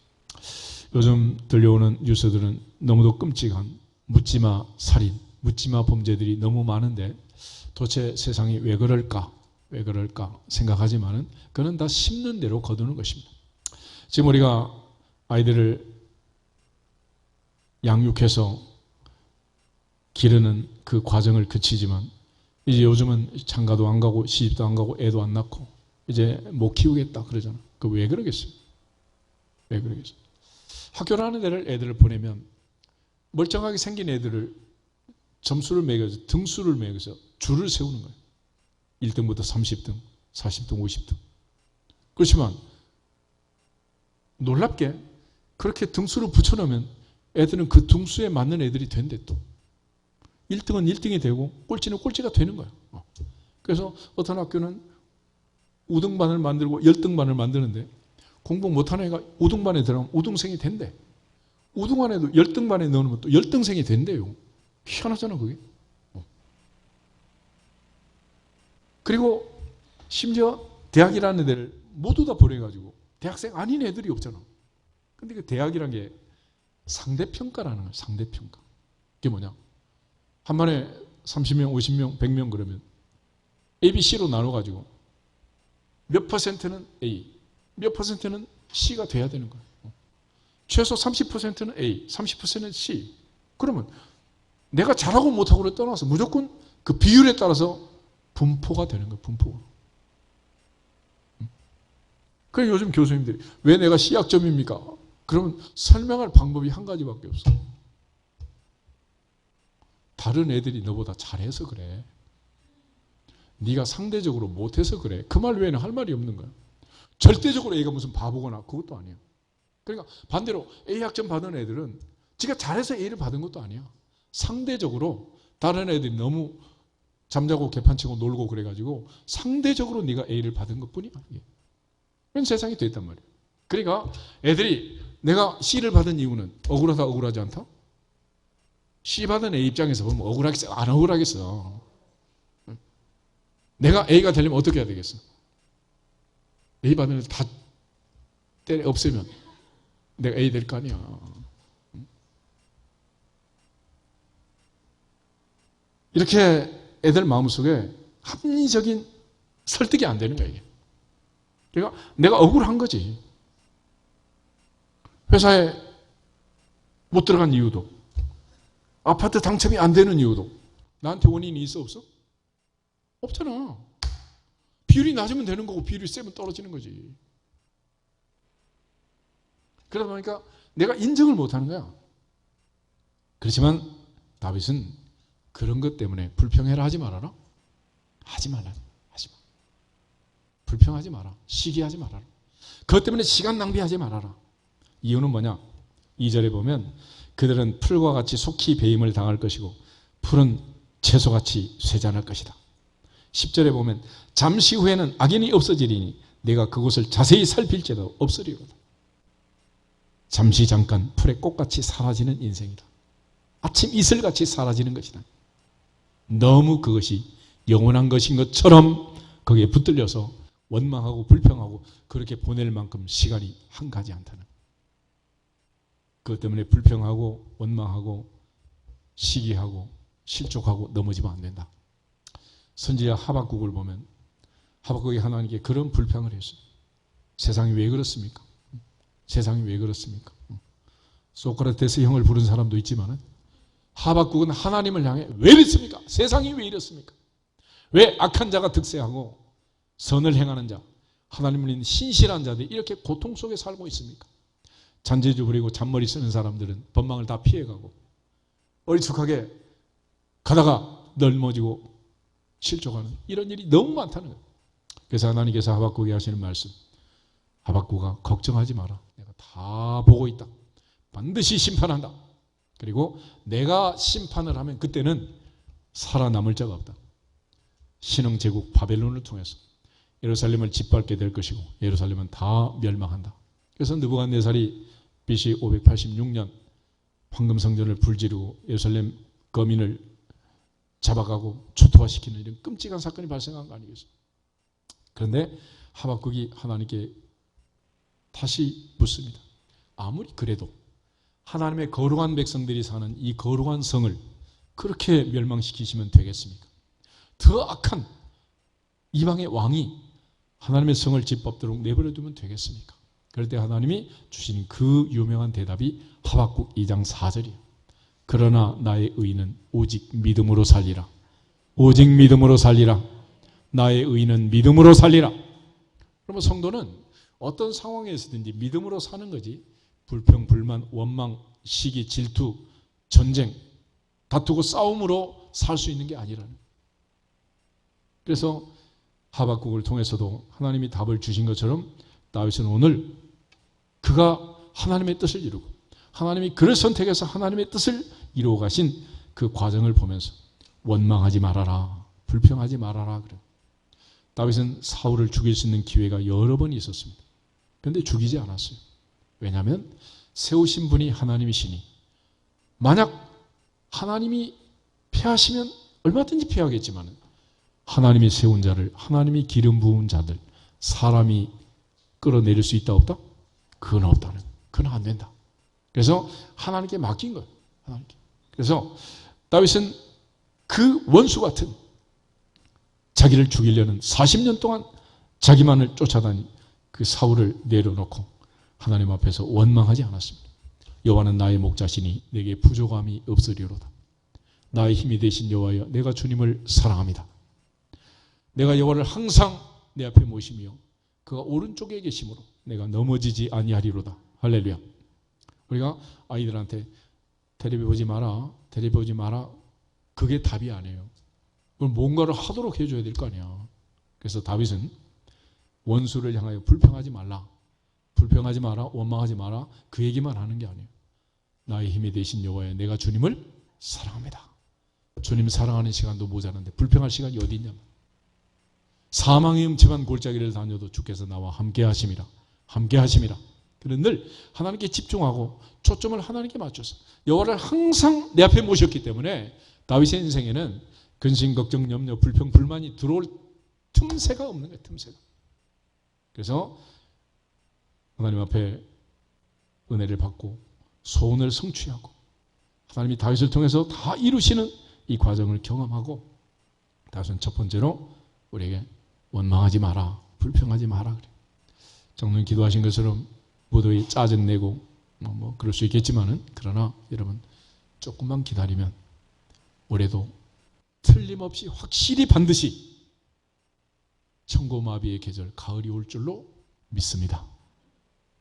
요즘 들려오는 뉴스들은 너무도 끔찍한 묻지마 살인, 묻지마 범죄들이 너무 많은데 도대체 세상이 왜 그럴까 생각하지만은 그는 다 심는 대로 거두는 것입니다. 지금 우리가 아이들을 양육해서 기르는 그 과정을 거치지만 이제 요즘은 장가도 안 가고 시집도 안 가고 애도 안 낳고 이제 못 키우겠다 그러잖아. 그 왜 그러겠어요? 왜 그러겠어요? 학교라는 데를 애들을 보내면 멀쩡하게 생긴 애들을 점수를 매겨서 등수를 매겨서 줄을 세우는 거예요. 1등부터 30등, 40등, 50등. 그렇지만 놀랍게 그렇게 등수를 붙여놓으면 애들은 그 등수에 맞는 애들이 된대 또. 1등은 1등이 되고 꼴찌는 꼴찌가 되는 거예요. 그래서 어떤 학교는 5등반을 만들고 10등반을 만드는데 공부 못하는 애가 5등반에 들어가면 5등생이 된대. 5등반에도 10등반에 넣으면 또 10등생이 된대요. 희한하잖아 그게. 그리고 심지어 대학이라는 데를 모두 다 보내가지고 대학생 아닌 애들이 없잖아. 근데 그 대학이란 게 상대평가라는 거예요. 상대평가. 그게 뭐냐? 한 번에 30명, 50명, 100명 그러면 A, B, C로 나눠가지고 몇 퍼센트는 A, 몇 퍼센트는 C가 돼야 되는 거예요. 최소 30%는 A, 30%는 C. 그러면 내가 잘하고 못하고를 떠나서 무조건 그 비율에 따라서 분포가 되는 거예요. 분포가. 그래서 요즘 교수님들이 왜 내가 C학점입니까? 그러면 설명할 방법이 한 가지밖에 없어. 다른 애들이 너보다 잘해서 그래. 네가 상대적으로 못해서 그래. 그 말 외에는 할 말이 없는 거야. 절대적으로 A가 무슨 바보거나 그것도 아니야. 그러니까 반대로 A학점 받은 애들은 지가 잘해서 A를 받은 것도 아니야. 상대적으로 다른 애들이 너무 잠자고 개판치고 놀고 그래가지고 상대적으로 네가 A를 받은 것뿐이야. 그런 세상이 됐단 말이야. 그러니까 애들이 내가 C를 받은 이유는 억울하다 억울하지 않다? C 받은 A 입장에서 보면 억울하겠어? 안 억울하겠어? 내가 A가 되려면 어떻게 해야 되겠어? A 받은 애들 다 때려 없애면 내가 A 될 거 아니야. 이렇게 애들 마음속에 합리적인 설득이 안 되는 거야 이게. 그러니까 내가 억울한 거지. 회사에 못 들어간 이유도, 아파트 당첨이 안 되는 이유도 나한테 원인이 있어 없어? 없잖아. 비율이 낮으면 되는 거고 비율이 세면 떨어지는 거지. 그러다 보니까 내가 인정을 못하는 거야. 그렇지만 다윗은 그런 것 때문에 불평해라 하지 말아라. 하지 말라. 하지 마. 불평하지 마라. 시기하지 말아라. 그것 때문에 시간 낭비하지 말아라. 이유는 뭐냐? 2절에 보면 그들은 풀과 같이 속히 배임을 당할 것이고 풀은 채소같이 쇠잔할 것이다. 10절에 보면 잠시 후에는 악인이 없어지리니 내가 그곳을 자세히 살필지라도 없으리로다. 잠시 잠깐 풀의 꽃같이 사라지는 인생이다. 아침 이슬같이 사라지는 것이다. 너무 그것이 영원한 것인 것처럼 거기에 붙들려서 원망하고 불평하고 그렇게 보낼 만큼 시간이 한가지 않다는. 그것 때문에 불평하고 원망하고 시기하고 실족하고 넘어지면 안 된다. 선지자 하박국을 보면 하박국이 하나님께 그런 불평을 했어요. 세상이 왜 그렇습니까? 세상이 왜 그렇습니까? 소크라테스 형을 부른 사람도 있지만 하박국은 하나님을 향해 왜 이렇습니까? 세상이 왜 이렇습니까? 왜 악한 자가 득세하고 선을 행하는 자, 하나님을 믿는 신실한 자들이 이렇게 고통 속에 살고 있습니까? 잔재주 부리고 잔머리 쓰는 사람들은 법망을 다 피해가고 어리숙하게 가다가 넓어지고 실족하는 이런 일이 너무 많다는 거예요. 그래서 하나님께서 하박국에 하시는 말씀, 하박국아 걱정하지 마라. 내가 다 보고 있다. 반드시 심판한다. 그리고 내가 심판을 하면 그때는 살아남을 자가 없다. 신흥제국 바벨론을 통해서 예루살렘을 짓밟게 될 것이고 예루살렘은 다 멸망한다. 그래서 느부갓네살이 BC 586년 황금성전을 불지르고 예루살렘 거민을 잡아가고 초토화시키는 이런 끔찍한 사건이 발생한 거 아니겠어요? 그런데 하박국이 하나님께 다시 묻습니다. 아무리 그래도 하나님의 거룩한 백성들이 사는 이 거룩한 성을 그렇게 멸망시키시면 되겠습니까? 더 악한 이방의 왕이 하나님의 성을 짓밟도록 내버려두면 되겠습니까? 그럴 때 하나님이 주신 그 유명한 대답이 하박국 2장 4절이에요. 그러나 나의 의는 오직 믿음으로 살리라. 오직 믿음으로 살리라. 나의 의는 믿음으로 살리라. 그러면 성도는 어떤 상황에서든지 믿음으로 사는 거지 불평, 불만, 원망, 시기, 질투, 전쟁, 다투고 싸움으로 살 수 있는 게 아니라는 거예요. 그래서 하박국을 통해서도 하나님이 답을 주신 것처럼 다윗은 오늘 그가 하나님의 뜻을 이루고 하나님이 그를 선택해서 하나님의 뜻을 이루어 가신 그 과정을 보면서 원망하지 말아라, 불평하지 말아라. 그래요. 다윗은 사울을 죽일 수 있는 기회가 여러 번 있었습니다. 그런데 죽이지 않았어요. 왜냐하면 세우신 분이 하나님이시니 만약 하나님이 패하시면 얼마든지 패하겠지만 하나님이 세운 자를, 하나님이 기름 부은 자들, 사람이 끌어내릴 수 있다 없다? 그건 없다는 거예요. 그건 안 된다. 그래서 하나님께 맡긴 거예요. 하나님께. 그래서 다윗은 그 원수 같은 자기를 죽이려는 40년 동안 자기만을 쫓아다닌 그 사울을 내려놓고 하나님 앞에서 원망하지 않았습니다. 여호와는 나의 목자시니 내게 부족함이 없으리로다. 나의 힘이 되신 여호와여, 내가 주님을 사랑합니다. 내가 여호와를 항상 내 앞에 모시며 그가 오른쪽에 계심으로 내가 넘어지지 아니하리로다. 할렐루야. 우리가 아이들한테 텔레비 보지 마라, 텔레비 보지 마라, 그게 답이 아니에요. 그럼 뭔가를 하도록 해줘야 될 거 아니야. 그래서 다윗은 원수를 향하여 불평하지 말라, 불평하지 마라, 원망하지 마라, 그 얘기만 하는 게 아니에요. 나의 힘이 되신 여호와여, 내가 주님을 사랑합니다. 주님 사랑하는 시간도 모자란데 불평할 시간이 어디 있냐면 사망의 음침한 골짜기를 다녀도 주께서 나와 함께 하심이라. 함께 하심이라. 그는 늘 하나님께 집중하고 초점을 하나님께 맞춰서 여호와를 항상 내 앞에 모셨기 때문에 다윗의 인생에는 근심, 걱정, 염려, 불평, 불만이 들어올 틈새가 없는 거예요. 틈새가. 그래서 하나님 앞에 은혜를 받고 소원을 성취하고 하나님이 다윗을 통해서 다 이루시는 이 과정을 경험하고 다윗은 첫 번째로 우리에게 원망하지 마라, 불평하지 마라. 그래. 정말 기도하신 것처럼 무더위 짜증내고 뭐 그럴 수 있겠지만은 그러나 여러분 조금만 기다리면 올해도 틀림없이 확실히 반드시 천고마비의 계절 가을이 올 줄로 믿습니다.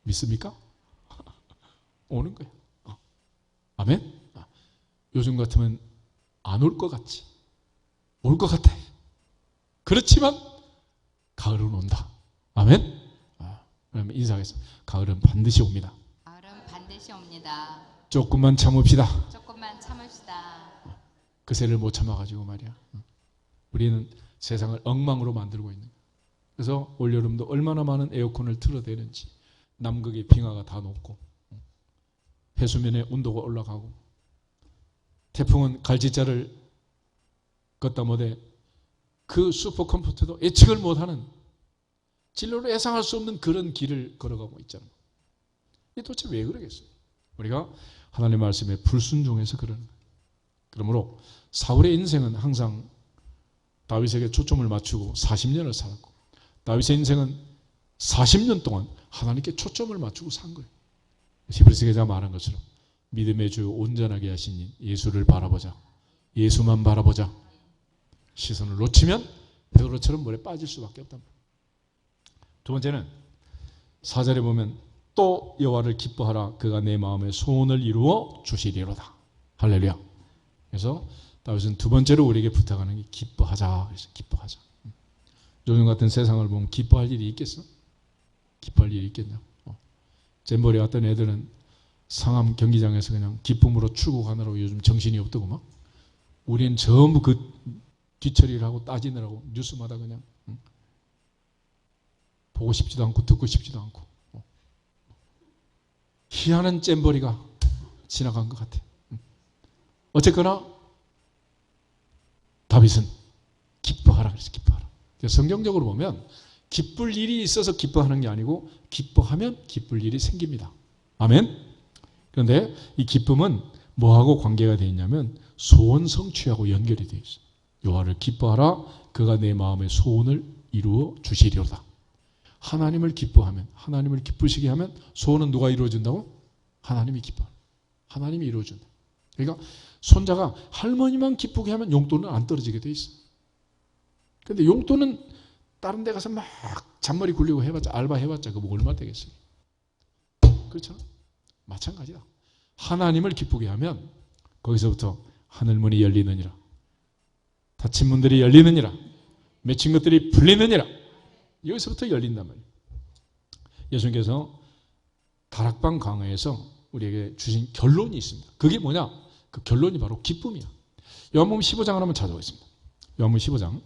믿습니까? 오는 거예요. 아멘? 요즘 같으면 안 올 것 같지. 올 것 같아. 그렇지만 가을은 온다. 아멘? 그러면 인사하겠습니다. 가을은 반드시 옵니다. 가을은 반드시 옵니다. 조금만 참읍시다. 조금만 참읍시다. 그새를 못 참아가지고 말이야. 우리는 세상을 엉망으로 만들고 있는 거야. 그래서 올여름도 얼마나 많은 에어컨을 틀어대는지 남극의 빙하가 다 녹고 해수면의 온도가 올라가고 태풍은 갈지자를 걷다 못해 그 슈퍼컴퓨터도 예측을 못하는 진로로 예상할 수 없는 그런 길을 걸어가고 있잖아요. 이게 도대체 왜 그러겠어요? 우리가 하나님의 말씀에 불순종해서 그러는 거예요. 그러므로 사울의 인생은 항상 다윗에게 초점을 맞추고 40년을 살았고 다윗의 인생은 40년 동안 하나님께 초점을 맞추고 산 거예요. 히브리서 기자가 말한 것처럼 믿음의 주 온전하게 하신 예수를 바라보자. 예수만 바라보자. 시선을 놓치면 베드로처럼 물에 빠질 수밖에 없단 말이에요. 두 번째는 4절에 보면 또 여호와를 기뻐하라. 그가 내 마음의 소원을 이루어 주시리로다. 할렐루야. 그래서 다윗은 두 번째로 우리에게 부탁하는 게 기뻐하자. 그래서 기뻐하자. 요즘 같은 세상을 보면 기뻐할 일이 있겠어? 기뻐할 일이 있겠냐? 잼버리 왔던 애들은 상암 경기장에서 그냥 기쁨으로 출국하느라고 요즘 정신이 없더고 막. 우리는 전부 그 뒤처리를 하고 따지느라고 뉴스마다 그냥 보고 싶지도 않고 듣고 싶지도 않고 희한한 잼버리가 지나간 것 같아. 어쨌거나 다윗은 기뻐하라 그랬어. 기뻐하라. 성경적으로 보면 기쁠 일이 있어서 기뻐하는 게 아니고 기뻐하면 기쁠 일이 생깁니다. 아멘. 그런데 이 기쁨은 뭐하고 관계가 되어 있냐면 소원 성취하고 연결이 되어 있어요. 여호와를 기뻐하라. 그가 내 마음의 소원을 이루어 주시리로다. 하나님을 기뻐하면, 하나님을 기쁘시게 하면 소원은 누가 이루어준다고? 하나님이 기뻐. 하나님이 이루어준다. 그러니까 손자가 할머니만 기쁘게 하면 용돈은 안 떨어지게 돼 있어. 근데 용돈은 다른 데 가서 막 잔머리 굴리고 해봤자, 알바 해봤자 그거 얼마 되겠어요? 그렇잖아. 마찬가지다. 하나님을 기쁘게 하면 거기서부터 하늘문이 열리느니라. 닫힌 문들이 열리느니라. 맺힌 것들이 풀리느니라. 여기서부터 열린단 말이에요. 예수님께서 다락방 강화에서 우리에게 주신 결론이 있습니다. 그게 뭐냐? 그 결론이 바로 기쁨이야. 요한복음 15장을 한번 찾아보겠습니다. 요한복음 15장.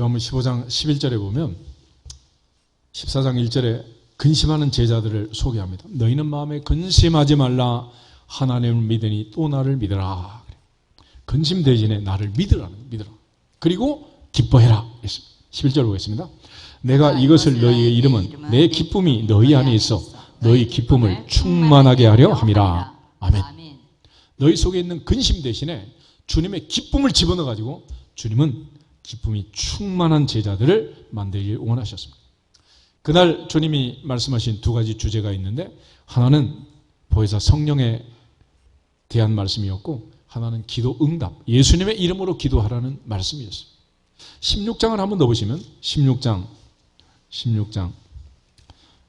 요한복음 15장 11절에 보면 14장 1절에 근심하는 제자들을 소개합니다. 너희는 마음에 근심하지 말라. 하나님을 믿으니 또 나를 믿으라. 근심 대신에 나를 믿으라는 믿으라. 그리고 기뻐해라. 11절 보겠습니다. 내가 이것을 너희에게 이름은 내 기쁨이 너희 안에 있어 너희 기쁨을 충만하게 하려 함이라. 아멘. 너희 속에 있는 근심 대신에 주님의 기쁨을 집어넣어 가지고 주님은 기쁨이 충만한 제자들을 만들기 원하셨습니다. 그날 주님이 말씀하신 두 가지 주제가 있는데 하나는 보혜사 성령에 대한 말씀이었고 하나는 기도 응답, 예수님의 이름으로 기도하라는 말씀이었어요. 16장을 한번 더 보시면 16장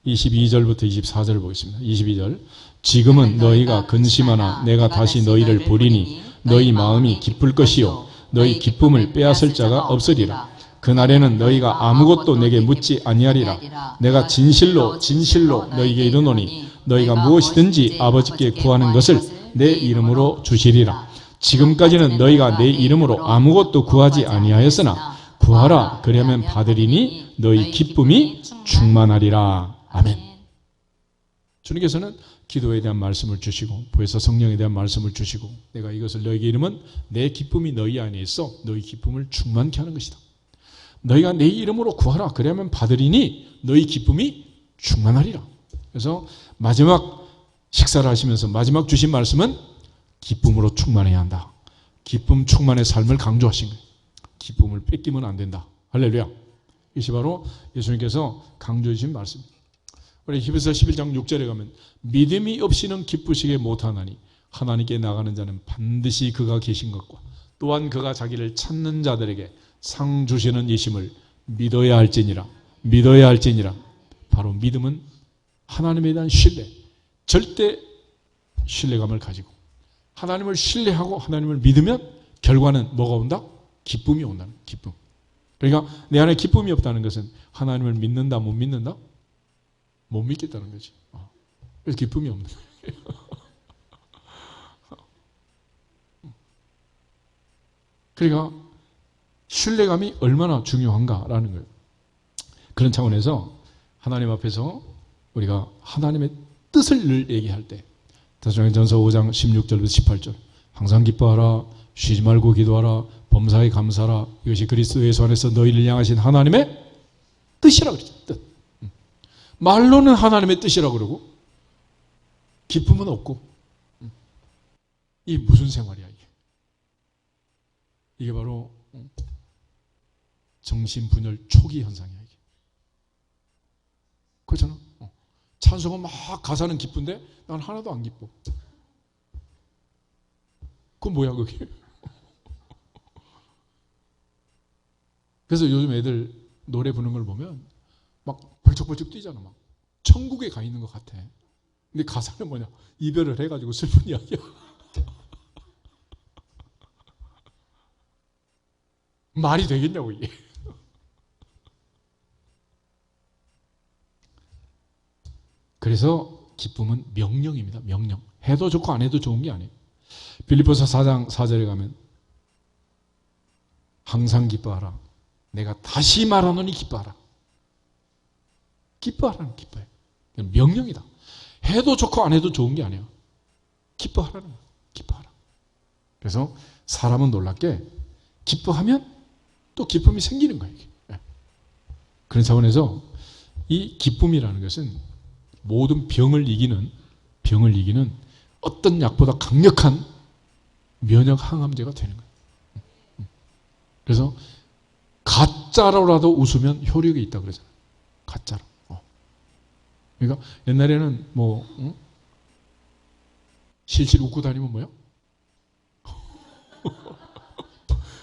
22절부터 24절을 보겠습니다. 22절 지금은 너희가 근심하나 내가 다시 너희를 보리니 너희 마음이 기쁠 것이요 너희 기쁨을 빼앗을 자가 없으리라. 그날에는 너희가 아무것도 내게 묻지 아니하리라. 내가 진실로 진실로 너희에게 이르노니 너희가 무엇이든지 아버지께 구하는 것을 내 이름으로 주시리라. 지금까지는 너희가 내 이름으로 아무것도 구하지 아니하였으나 구하라 그러면 받으리니 너희 기쁨이 충만하리라. 아멘. 주님께서는 기도에 대한 말씀을 주시고 보혜사 성령에 대한 말씀을 주시고 내가 이것을 너희에게 이름은 내 기쁨이 너희 안에 있어 너희 기쁨을 충만케 하는 것이다. 너희가 내 이름으로 구하라 그러면 받으리니 너희 기쁨이 충만하리라. 그래서 마지막 식사를 하시면서 마지막 주신 말씀은 기쁨으로 충만해야 한다. 기쁨 충만의 삶을 강조하신 거예요. 기쁨을 뺏기면 안 된다. 할렐루야. 이것이 바로 예수님께서 강조해 주신 말씀입니다. 우리 히브리서 11장 6절에 가면 믿음이 없이는 기쁘시게 못하나니 하나님께 나가는 자는 반드시 그가 계신 것과 또한 그가 자기를 찾는 자들에게 상 주시는 이심을 믿어야 할지니라. 믿어야 할지니라. 바로 믿음은 하나님에 대한 신뢰, 절대 신뢰감을 가지고 하나님을 신뢰하고 하나님을 믿으면 결과는 뭐가 온다? 기쁨이 온다는 기쁨. 그러니까 내 안에 기쁨이 없다는 것은 하나님을 믿는다 못 믿는다? 못 믿겠다는 거지. 그래서 기쁨이 없는 거예요. 그러니까 신뢰감이 얼마나 중요한가라는 거예요. 그런 차원에서 하나님 앞에서 우리가 하나님의 뜻을 늘 얘기할 때 데살로니가전서 5장 16절부터 18절 항상 기뻐하라 쉬지 말고 기도하라 범사에 감사하라 이것이 그리스도 예수 안에서 너희를 향하신 하나님의 뜻이라 그랬죠. 뜻. 말로는 하나님의 뜻이라고 그러고 기쁨은 없고 이게 무슨 생활이야 이게. 이게 바로 정신분열 초기 현상이야 이게. 그렇잖아. 찬송은 막 가사는 기쁜데 난 하나도 안 기뻐. 그건 뭐야 그게. 그래서 요즘 애들 노래 부르는 걸 보면 막 벌쩍벌쩍 뛰잖아. 막 천국에 가 있는 것 같아. 근데 가사는 뭐냐? 이별을 해가지고 슬픈 이야기야. 말이 되겠냐고 이게. 그래서 기쁨은 명령입니다. 명령. 해도 좋고 안 해도 좋은 게 아니에요. 빌립보서 4장 4절에 가면 항상 기뻐하라. 내가 다시 말하노니 기뻐하라. 기뻐하라는 기뻐해. 명령이다. 해도 좋고 안 해도 좋은 게 아니에요. 기뻐하라는 거예요. 기뻐하라. 그래서 사람은 놀랍게 기뻐하면 또 기쁨이 생기는 거예요. 그런 차원에서 이 기쁨이라는 것은 모든 병을 이기는 어떤 약보다 강력한 면역 항암제가 되는 거예요. 그래서 가짜로라도 웃으면 효력이 있다 그러잖아요. 가짜로. 그러니까 옛날에는 실실 웃고 다니면 뭐야?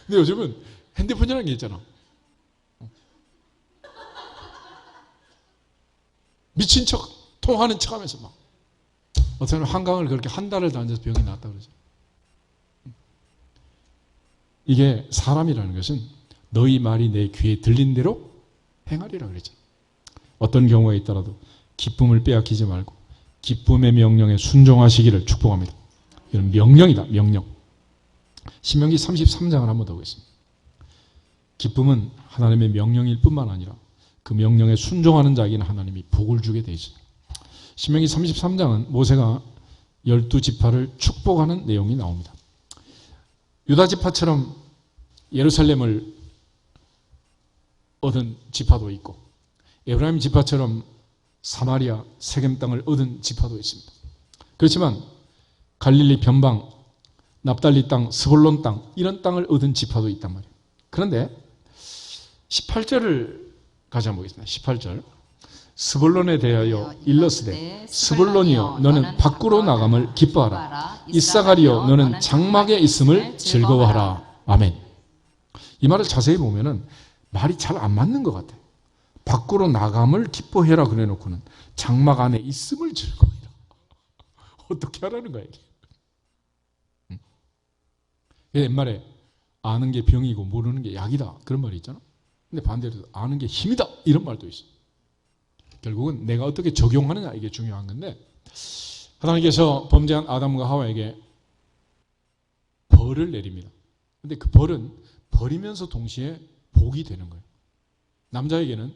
근데 요즘은 핸드폰이라는 게 있잖아. 미친 척 통화하는 척 하면서 막 어떤 사람은 한강을 그렇게 한 달을 다녀서 병이 났다 그러죠. 이게 사람이라는 것은 너희 말이 내 귀에 들린 대로 행하리라 그랬죠. 어떤 경우에 있더라도 기쁨을 빼앗기지 말고 기쁨의 명령에 순종하시기를 축복합니다. 이건 명령이다. 명령. 신명기 33장을 한번 더 보겠습니다. 기쁨은 하나님의 명령일 뿐만 아니라 그 명령에 순종하는 자에게는 하나님이 복을 주게 되어 있어요. 신명기 33장은 모세가 12지파를 축복하는 내용이 나옵니다. 유다 지파처럼 예루살렘을 얻은 지파도 있고 에브라임 지파처럼 사마리아 세겜 땅을 얻은 지파도 있습니다. 그렇지만 갈릴리 변방, 납달리 땅, 스불론 땅 이런 땅을 얻은 지파도 있단 말이에요. 그런데 18절을 같이 한번 보겠습니다. 18절 스불론에 대하여 일러스되 스불론이여 너는 밖으로 나감을 기뻐하라. 이사가리여 너는 장막에 있음을 즐거워하라. 아멘. 이 말을 자세히 보면은 말이 잘 안 맞는 것 같아요. 밖으로 나감을 기뻐해라 그래놓고는 장막 안에 있음을 즐거워해라. 어떻게 하라는 거야 이게. 옛말에 아는 게 병이고 모르는 게 약이다 그런 말이 있잖아. 근데 반대로 아는 게 힘이다 이런 말도 있어. 결국은 내가 어떻게 적용하느냐 이게 중요한 건데 하나님께서 범죄한 아담과 하와에게 벌을 내립니다. 근데 그 벌은 버리면서 동시에 복이 되는 거예요. 남자에게는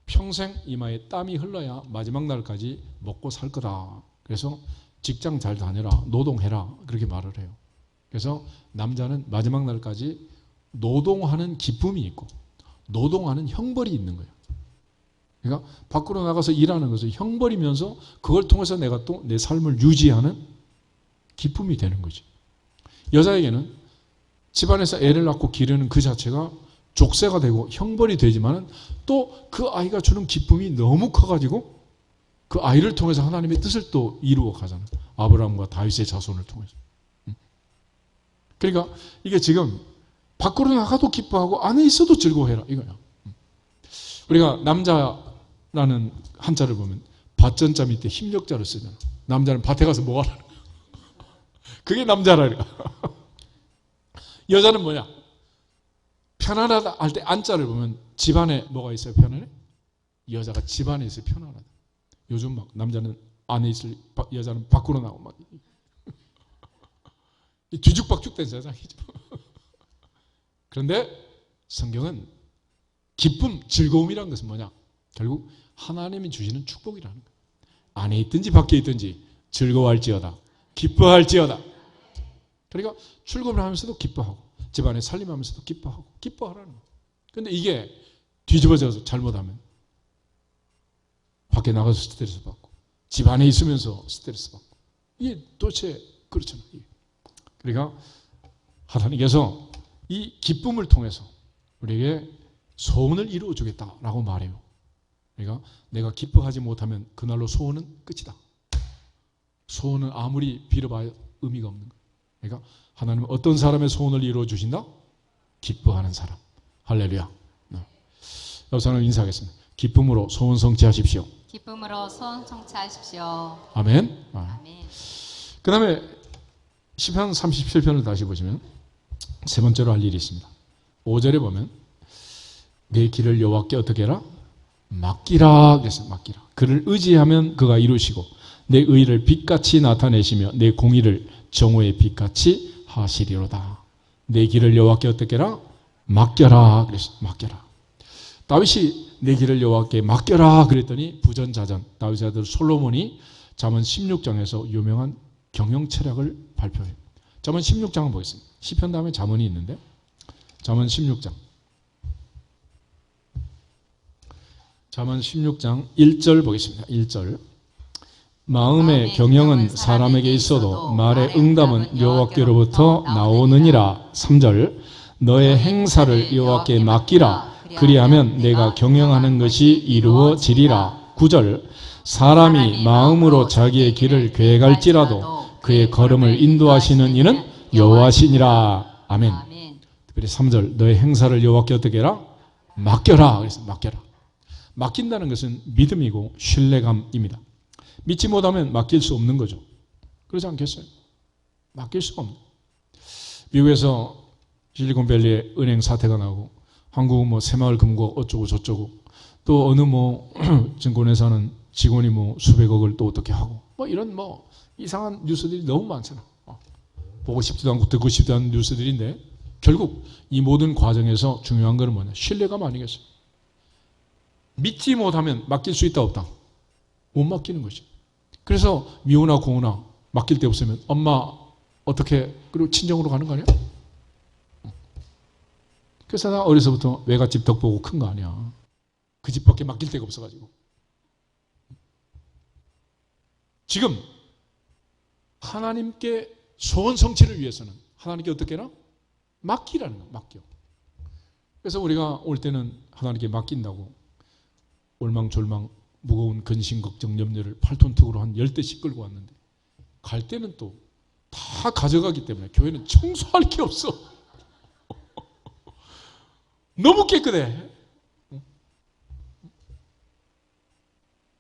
평생 이마에 땀이 흘러야 마지막 날까지 먹고 살 거다. 그래서 직장 잘 다녀라, 노동해라 그렇게 말을 해요. 그래서 남자는 마지막 날까지 노동하는 기쁨이 있고 노동하는 형벌이 있는 거예요. 그러니까 밖으로 나가서 일하는 것은 형벌이면서 그걸 통해서 내가 또 내 삶을 유지하는 기쁨이 되는 거지. 여자에게는 집안에서 애를 낳고 기르는 그 자체가 족쇄가 되고 형벌이 되지만 또 그 아이가 주는 기쁨이 너무 커가지고 그 아이를 통해서 하나님의 뜻을 또 이루어 가잖아요. 아브라함과 다윗의 자손을 통해서. 그러니까 이게 지금 밖으로 나가도 기뻐하고 안에 있어도 즐거워해라 이거야. 우리가 남자라는 한자를 보면 밭전자 밑에 힘력자를 쓰잖아. 남자는 밭에 가서 뭐 하라는 거야. 그게 남자라. 여자는 뭐냐? 편안하다 할 때 안자를 보면 집안에 뭐가 있어요? 편안해? 여자가 집안에 있어요. 편안하다. 요즘 막 남자는 안에 있을 여자는 밖으로 나오고 막 뒤죽박죽된 세상이죠. 그런데 성경은 기쁨, 즐거움이라는 것은 뭐냐? 결국 하나님이 주시는 축복이라는 거예요. 안에 있든지 밖에 있든지 즐거워할지어다. 기뻐할지어다. 그러니까 출근을 하면서도 기뻐하고 집안에 살림하면서도 기뻐하고 기뻐하라는 거예요. 그런데 이게 뒤집어져서 잘못하면 밖에 나가서 스트레스 받고 집 안에 있으면서 스트레스 받고 이게 도대체 그렇잖아요. 그러니까 하나님께서 이 기쁨을 통해서 우리에게 소원을 이루어 주겠다라고 말해요. 그러니까 내가 기뻐하지 못하면 그날로 소원은 끝이다. 소원은 아무리 빌어봐야 의미가 없는 거예요. 그러니까 하나님은 어떤 사람의 소원을 이루어 주신다? 기뻐하는 사람. 할렐루야. 여기서 하나님 인사하겠습니다. 기쁨으로 소원 성취하십시오. 기쁨으로 소원 성취하십시오. 아멘. 아멘. 그 다음에 시편 37편을 다시 보시면 세 번째로 할 일이 있습니다. 5절에 보면 내 길을 여호와께 어떻게 해라? 맡기라 그랬어요. 맡기라. 그를 의지하면 그가 이루시고 내 의를 빛같이 나타내시며 내 공의를 정오의 빛같이 하시리로다. 내 길을 여호와께 어떻게 해라? 맡겨라 그랬어요. 맡겨라. 다윗이 내 길을 여호와께 맡겨라 그랬더니 부전자전 다윗의 아들 솔로몬이 잠언 16장에서 유명한 경영 철학을 발표해요. 잠언 16장은 보겠습니다. 시편 다음에 잠언이 있는데 잠언 16장 잠언 16장 1절 보겠습니다. 1절 마음의 경영은 사람에게 있어도 말의 응답은 여호와께로부터 나오느니라. 3절 너의 행사를 여호와께 맡기라. 그리하면 내가 경영하는 것이 이루어지리라. 9절 사람이 마음으로 자기의 길을 계획할지라도 그의 걸음을 인도하시는 이는 여호와시니라. 아멘. 특별히 3절 너의 행사를 여호와께 어떻게 해라? 맡겨라. 그래서 맡겨라. 맡긴다는 것은 믿음이고 신뢰감입니다. 믿지 못하면 맡길 수 없는 거죠. 그렇지 않겠어요? 맡길 수가 없는. 미국에서 실리콘밸리에 은행 사태가 나고 한국은 뭐 새마을금고 어쩌고 저쩌고 또 어느 뭐 증권회사는 직원이 뭐 수백억을 또 어떻게 하고 뭐 이런 뭐 이상한 뉴스들이 너무 많잖아. 보고 싶지도 않고 듣고 싶지도 않은 뉴스들인데 결국 이 모든 과정에서 중요한 것은 뭐냐? 신뢰감 아니겠어요? 믿지 못하면 맡길 수 있다 없다? 못 맡기는 것이. 그래서 미호나 고우나 맡길 데 없으면 엄마 어떻게 그리고 친정으로 가는 거 아니야? 그래서 나 어려서부터 외갓집 덕 보고 큰 거 아니야. 그 집밖에 맡길 데가 없어가지고. 지금 하나님께 소원 성취를 위해서는 하나님께 어떻게 해라? 맡기라는 거야. 맡겨. 그래서 우리가 올 때는 하나님께 맡긴다고 올망졸망 무거운 근심 걱정 염려를 8톤 특으로 한 10대씩 끌고 왔는데 갈 때는 또 다 가져가기 때문에 교회는 청소할 게 없어. 너무 깨끗해.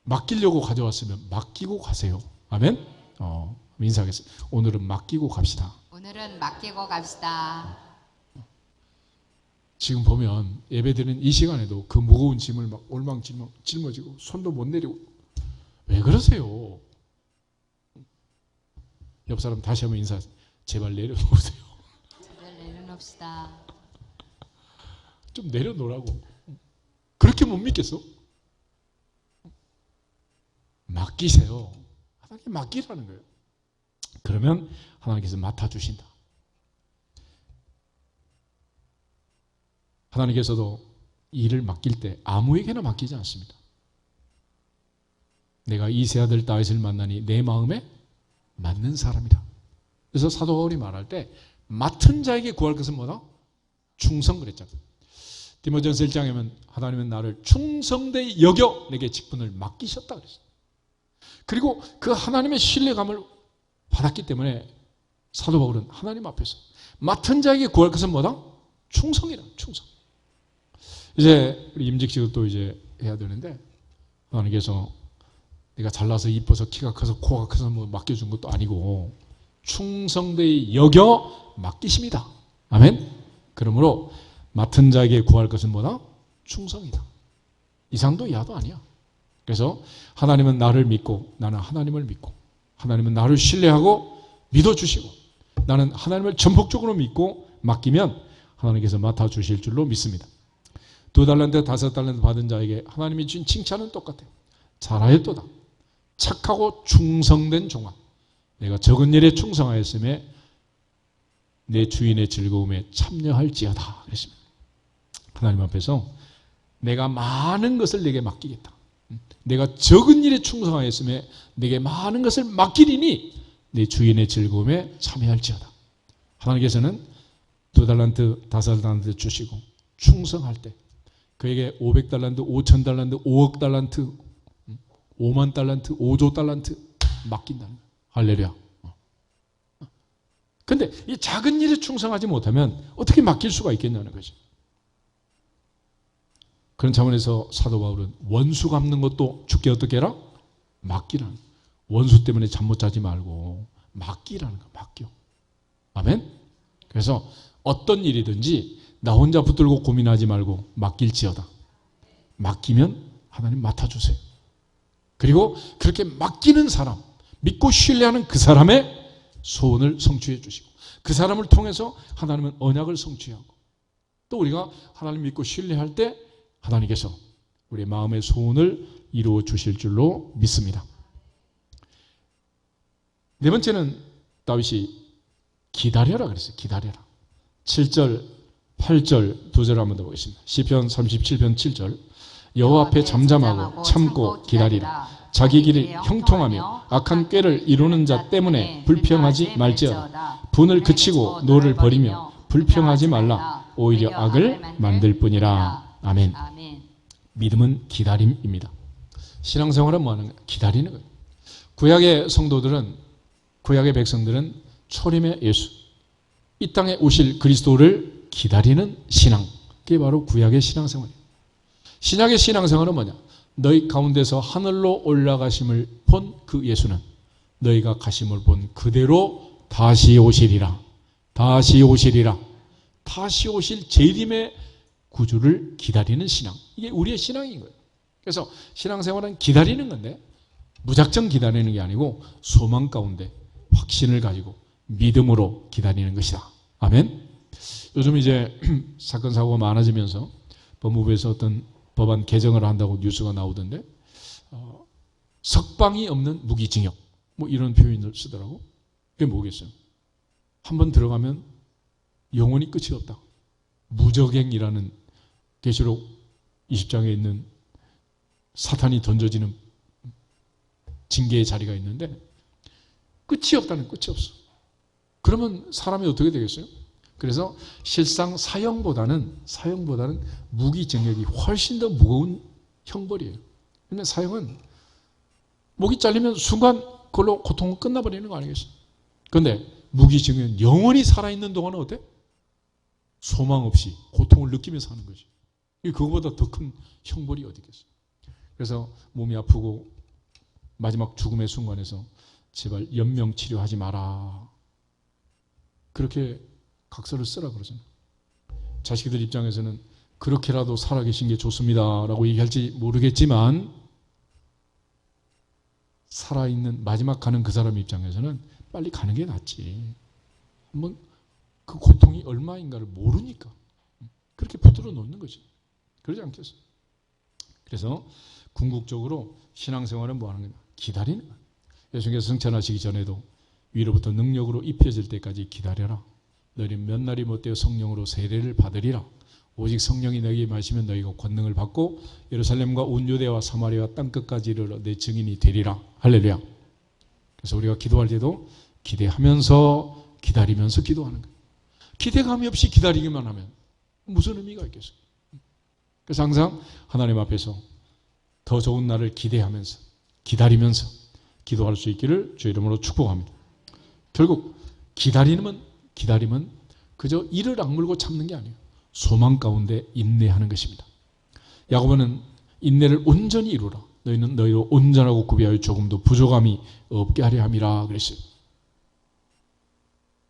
맡기려고 가져왔으면 맡기고 가세요. 아멘? 인사하겠습니다. 오늘은 맡기고 갑시다. 오늘은 맡기고 갑시다. 지금 보면 예배드리는 이 시간에도 그 무거운 짐을 막 올망졸망 짊어지고 손도 못 내리고 왜 그러세요? 옆 사람 다시 한번 인사. 제발 내려놓으세요. 제발 내려놓읍시다. 좀 내려놓으라고. 그렇게 못 믿겠어? 맡기세요. 하나님께 맡기라는 거예요. 그러면 하나님께서 맡아주신다. 하나님께서도 일을 맡길 때 아무에게나 맡기지 않습니다. 내가 이세 아들 다윗을 만나니 내 마음에 맞는 사람이다. 그래서 사도 바울이 말할 때 맡은 자에게 구할 것은 뭐다? 충성 그랬잖아요. 디모데전서 1장에 보면 하나님은 나를 충성되이 여겨 내게 직분을 맡기셨다 그랬어요. 그리고 그 하나님의 신뢰감을 받았기 때문에 사도 바울은 하나님 앞에서 맡은 자에게 구할 것은 뭐다? 충성이라. 충성. 이제 우리 임직식을 또 이제 해야 되는데 하나님께서 내가 잘나서 이뻐서 키가 커서 코가 커서 뭐 맡겨준 것도 아니고 충성되이 여겨 맡기십니다. 아멘. 그러므로 맡은 자에게 구할 것은 뭐다? 충성이다. 이상도 이하도 아니야. 그래서 하나님은 나를 믿고 나는 하나님을 믿고 하나님은 나를 신뢰하고 믿어주시고 나는 하나님을 전폭적으로 믿고 맡기면 하나님께서 맡아주실 줄로 믿습니다. 2달란트 5달란트 받은 자에게 하나님이 주신 칭찬은 똑같아요. 잘하였도다. 착하고 충성된 종아. 내가 적은 일에 충성하였음에 내 주인의 즐거움에 참여할지어다. 그랬습니다. 하나님 앞에서 내가 많은 것을 내게 맡기겠다. 내가 적은 일에 충성하였음에 내게 많은 것을 맡기리니 내 주인의 즐거움에 참여할지어다. 하나님께서는 2달란트 5달란트 주시고 충성할 때 그에게 500달란트 5000달란트 5억 달란트 5만 달란트 5조 달란트 맡긴다는 거예요. 할렐루야. 근데 이 작은 일에 충성하지 못하면 어떻게 맡길 수가 있겠냐는 거죠. 그런 차원에서 사도 바울은 원수 갚는 것도 주께 어떻게 해라? 맡기라는. 원수 때문에 잠 못 자지 말고 맡기라는 거. 맡겨. 아멘. 그래서 어떤 일이든지 나 혼자 붙들고 고민하지 말고 맡길지어다. 맡기면 하나님 맡아주세요. 그리고 그렇게 맡기는 사람, 믿고 신뢰하는 그 사람의 소원을 성취해 주시고 그 사람을 통해서 하나님은 언약을 성취하고 또 우리가 하나님 믿고 신뢰할 때 하나님께서 우리의 마음의 소원을 이루어 주실 줄로 믿습니다. 네 번째는 다윗이 기다려라 그랬어요. 기다려라. 7절, 8절 두 절 한번 더 보겠습니다. 시편 37편 7절 여호와 앞에 잠잠하고 참고 기다리라. 자기 길이 형통하며 악한 꾀를 이루는 자 때문에 불평하지 말지어다. 분을 그치고 노를 버리며 불평하지 말라. 오히려 악을 만들 뿐이라. 아멘. 믿음은 기다림입니다. 신앙생활은 뭐하는 거예요? 기다리는 거예요. 구약의 성도들은, 구약의 백성들은 초림의 예수, 이 땅에 오실 그리스도를 기다리는 신앙, 그게 바로 구약의 신앙생활이에요. 신약의 신앙생활은 뭐냐? 너희 가운데서 하늘로 올라가심을 본 그 예수는 너희가 가심을 본 그대로 다시 오시리라. 다시 오시리라. 다시 오실 재림의 구주를 기다리는 신앙. 이게 우리의 신앙인 거예요. 그래서 신앙생활은 기다리는 건데 무작정 기다리는 게 아니고 소망 가운데 확신을 가지고 믿음으로 기다리는 것이다. 아멘. 요즘 이제 사건 사고가 많아지면서 법무부에서 어떤 법안 개정을 한다고 뉴스가 나오던데 석방이 없는 무기징역 뭐 이런 표현을 쓰더라고. 그게 뭐겠어요? 한번 들어가면 영원히 끝이 없다. 무적행이라는 계시록 20장에 있는 사탄이 던져지는 징계의 자리가 있는데 끝이 없다는 끝이 없어. 그러면 사람이 어떻게 되겠어요? 그래서 실상 사형보다는 무기징역이 훨씬 더 무거운 형벌이에요. 그러면 사형은 목이 잘리면 순간 그걸로 고통은 끝나버리는 거 아니겠어요? 그런데 무기징역은 영원히 살아있는 동안은 어때? 소망 없이 고통을 느끼면서 사는 거지. 그거보다 더 큰 형벌이 어디 있겠어요? 그래서 몸이 아프고 마지막 죽음의 순간에서 제발 연명치료하지 마라. 그렇게 각서를 쓰라 그러잖아요. 자식들 입장에서는 그렇게라도 살아계신 게 좋습니다 라고 얘기할지 모르겠지만 살아있는 마지막 가는 그 사람 입장에서는 빨리 가는 게 낫지. 한번 그 고통이 얼마인가를 모르니까 그렇게 붙들어 놓는 거지. 그러지 않겠어요? 그래서 궁극적으로 신앙생활은 뭐 하는 거냐? 기다리는 거예요. 예수님께서 승천하시기 전에도 위로부터 능력으로 입혀질 때까지 기다려라. 너희는 몇 날이 못되어 성령으로 세례를 받으리라. 오직 성령이 너희에게 마시면 너희가 권능을 받고 예루살렘과 온 유대와 사마리아 땅끝까지 이르러 내 증인이 되리라. 할렐루야. 그래서 우리가 기도할 때도 기대하면서 기다리면서 기도하는 거예요. 기대감이 없이 기다리기만 하면 무슨 의미가 있겠어요? 그래서 항상 하나님 앞에서 더 좋은 날을 기대하면서 기다리면서 기도할 수 있기를 주의 이름으로 축복합니다. 결국 기다림은 그저 이를 악물고 참는 게 아니에요. 소망 가운데 인내하는 것입니다. 야고보는 인내를 온전히 이루라. 너희는 너희로 온전하고 구비하여 조금도 부족함이 없게 하려 함이라 그랬어요.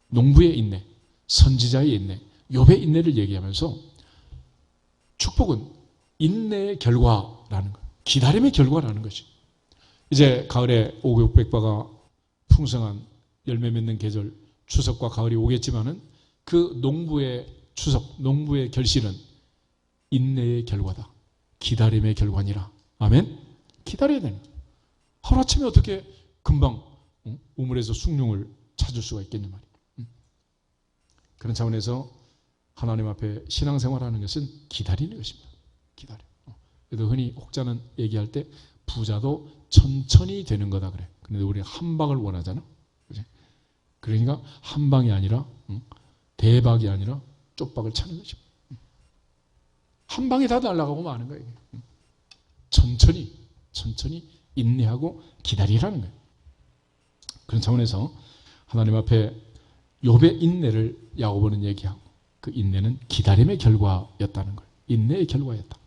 농부의 인내, 선지자의 인내, 욥의 인내를 얘기하면서 축복은 인내의 결과라는 거예요. 기다림의 결과라는 것이. 이제 가을에 오곡백과가 풍성한 열매 맺는 계절 추석과 가을이 오겠지만은 그 농부의 추석, 농부의 결실은 인내의 결과다. 기다림의 결과니라. 아멘? 기다려야 되는 거예요. 하루아침에 어떻게 금방 우물에서 숭늉을 찾을 수가 있겠냐 말이에요. 그런 차원에서 하나님 앞에 신앙생활하는 것은 기다리는 것입니다. 기다려. 그래도 흔히 혹자는 얘기할 때 부자도 천천히 되는 거다 그래. 그런데 우리는 한 방을 원하잖아. 그치? 그러니까 한 방이 아니라 대박이 아니라 쪽박을 차는 거죠. 한 방에 다 날아가고 마는 거예요. 천천히 인내하고 기다리라는 거예요. 그런 차원에서 하나님 앞에 욥의 인내를 야고보는 얘기하고 그 인내는 기다림의 결과였다는 거예요. 인내의 결과였다.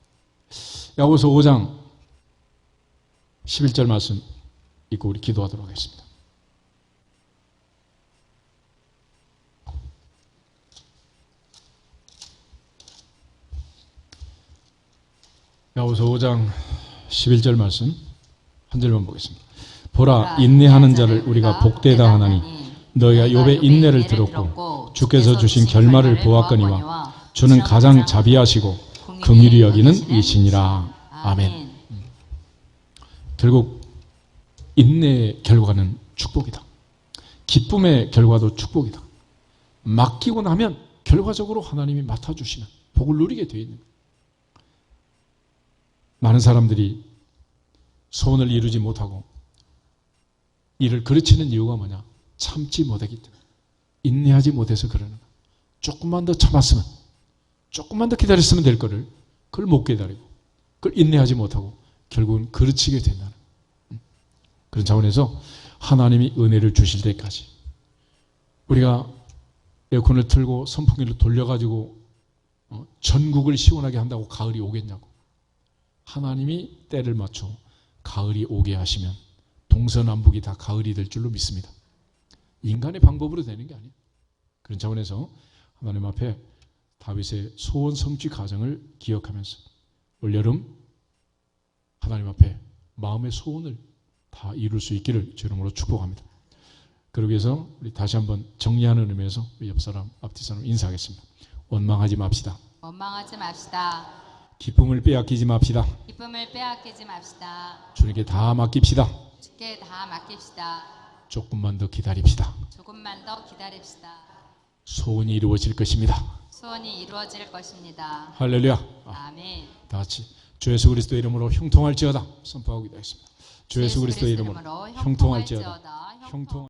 야고보서 5장 11절 말씀 읽고 우리 기도하도록 하겠습니다. 야고보서 5장 11절 말씀 한 절만 보겠습니다. 보라 인내하는 자를 우리가 복되다 하나니 너희가 욥의 인내를 들었고 주께서 주신 결말을 보았거니와 주는 가장 자비하시고 긍휼히 여기는 이시니라. 아멘. 결국 인내의 결과는 축복이다. 기쁨의 결과도 축복이다. 맡기고 나면 결과적으로 하나님이 맡아주시는 복을 누리게 되어 있는 거예요. 많은 사람들이 소원을 이루지 못하고 이를 그르치는 이유가 뭐냐? 참지 못하기 때문에, 인내하지 못해서 그러는 거예요. 조금만 더 참았으면, 조금만 더 기다렸으면 될 거를 그걸 못 기다리고 그걸 인내하지 못하고 결국은 그르치게 된다는 거예요. 그런 차원에서 하나님이 은혜를 주실 때까지 우리가 에어컨을 틀고 선풍기를 돌려가지고 전국을 시원하게 한다고 가을이 오겠냐고. 하나님이 때를 맞춰 가을이 오게 하시면 동서남북이 다 가을이 될 줄로 믿습니다. 인간의 방법으로 되는 게 아니에요. 그런 차원에서 하나님 앞에 다윗의 소원 성취 과정을 기억하면서 올여름 하나님 앞에 마음의 소원을 다 이룰 수 있기를 주 이름으로 축복합니다. 그러기 위해서 우리 다시 한번 정리하는 의미에서 우리 옆사람, 앞뒤 사람 인사하겠습니다. 원망하지 맙시다. 원망하지 맙시다. 기쁨을 빼앗기지 맙시다. 기쁨을 빼앗기지 맙시다. 주님께 다 맡깁시다. 주께 다 맡깁시다. 조금만 더 기다립시다. 조금만 더 기다립시다. 소원이 이루어질 것입니다. 소원이 이루어질 것입니다. 할렐루야. 아멘. 다 같이 주 예수 그리스도의 이름으로 형통할지어다 선포하고 기도하겠습니다. 주 예수 그리스도의 이름으로 형통할지어다. 형통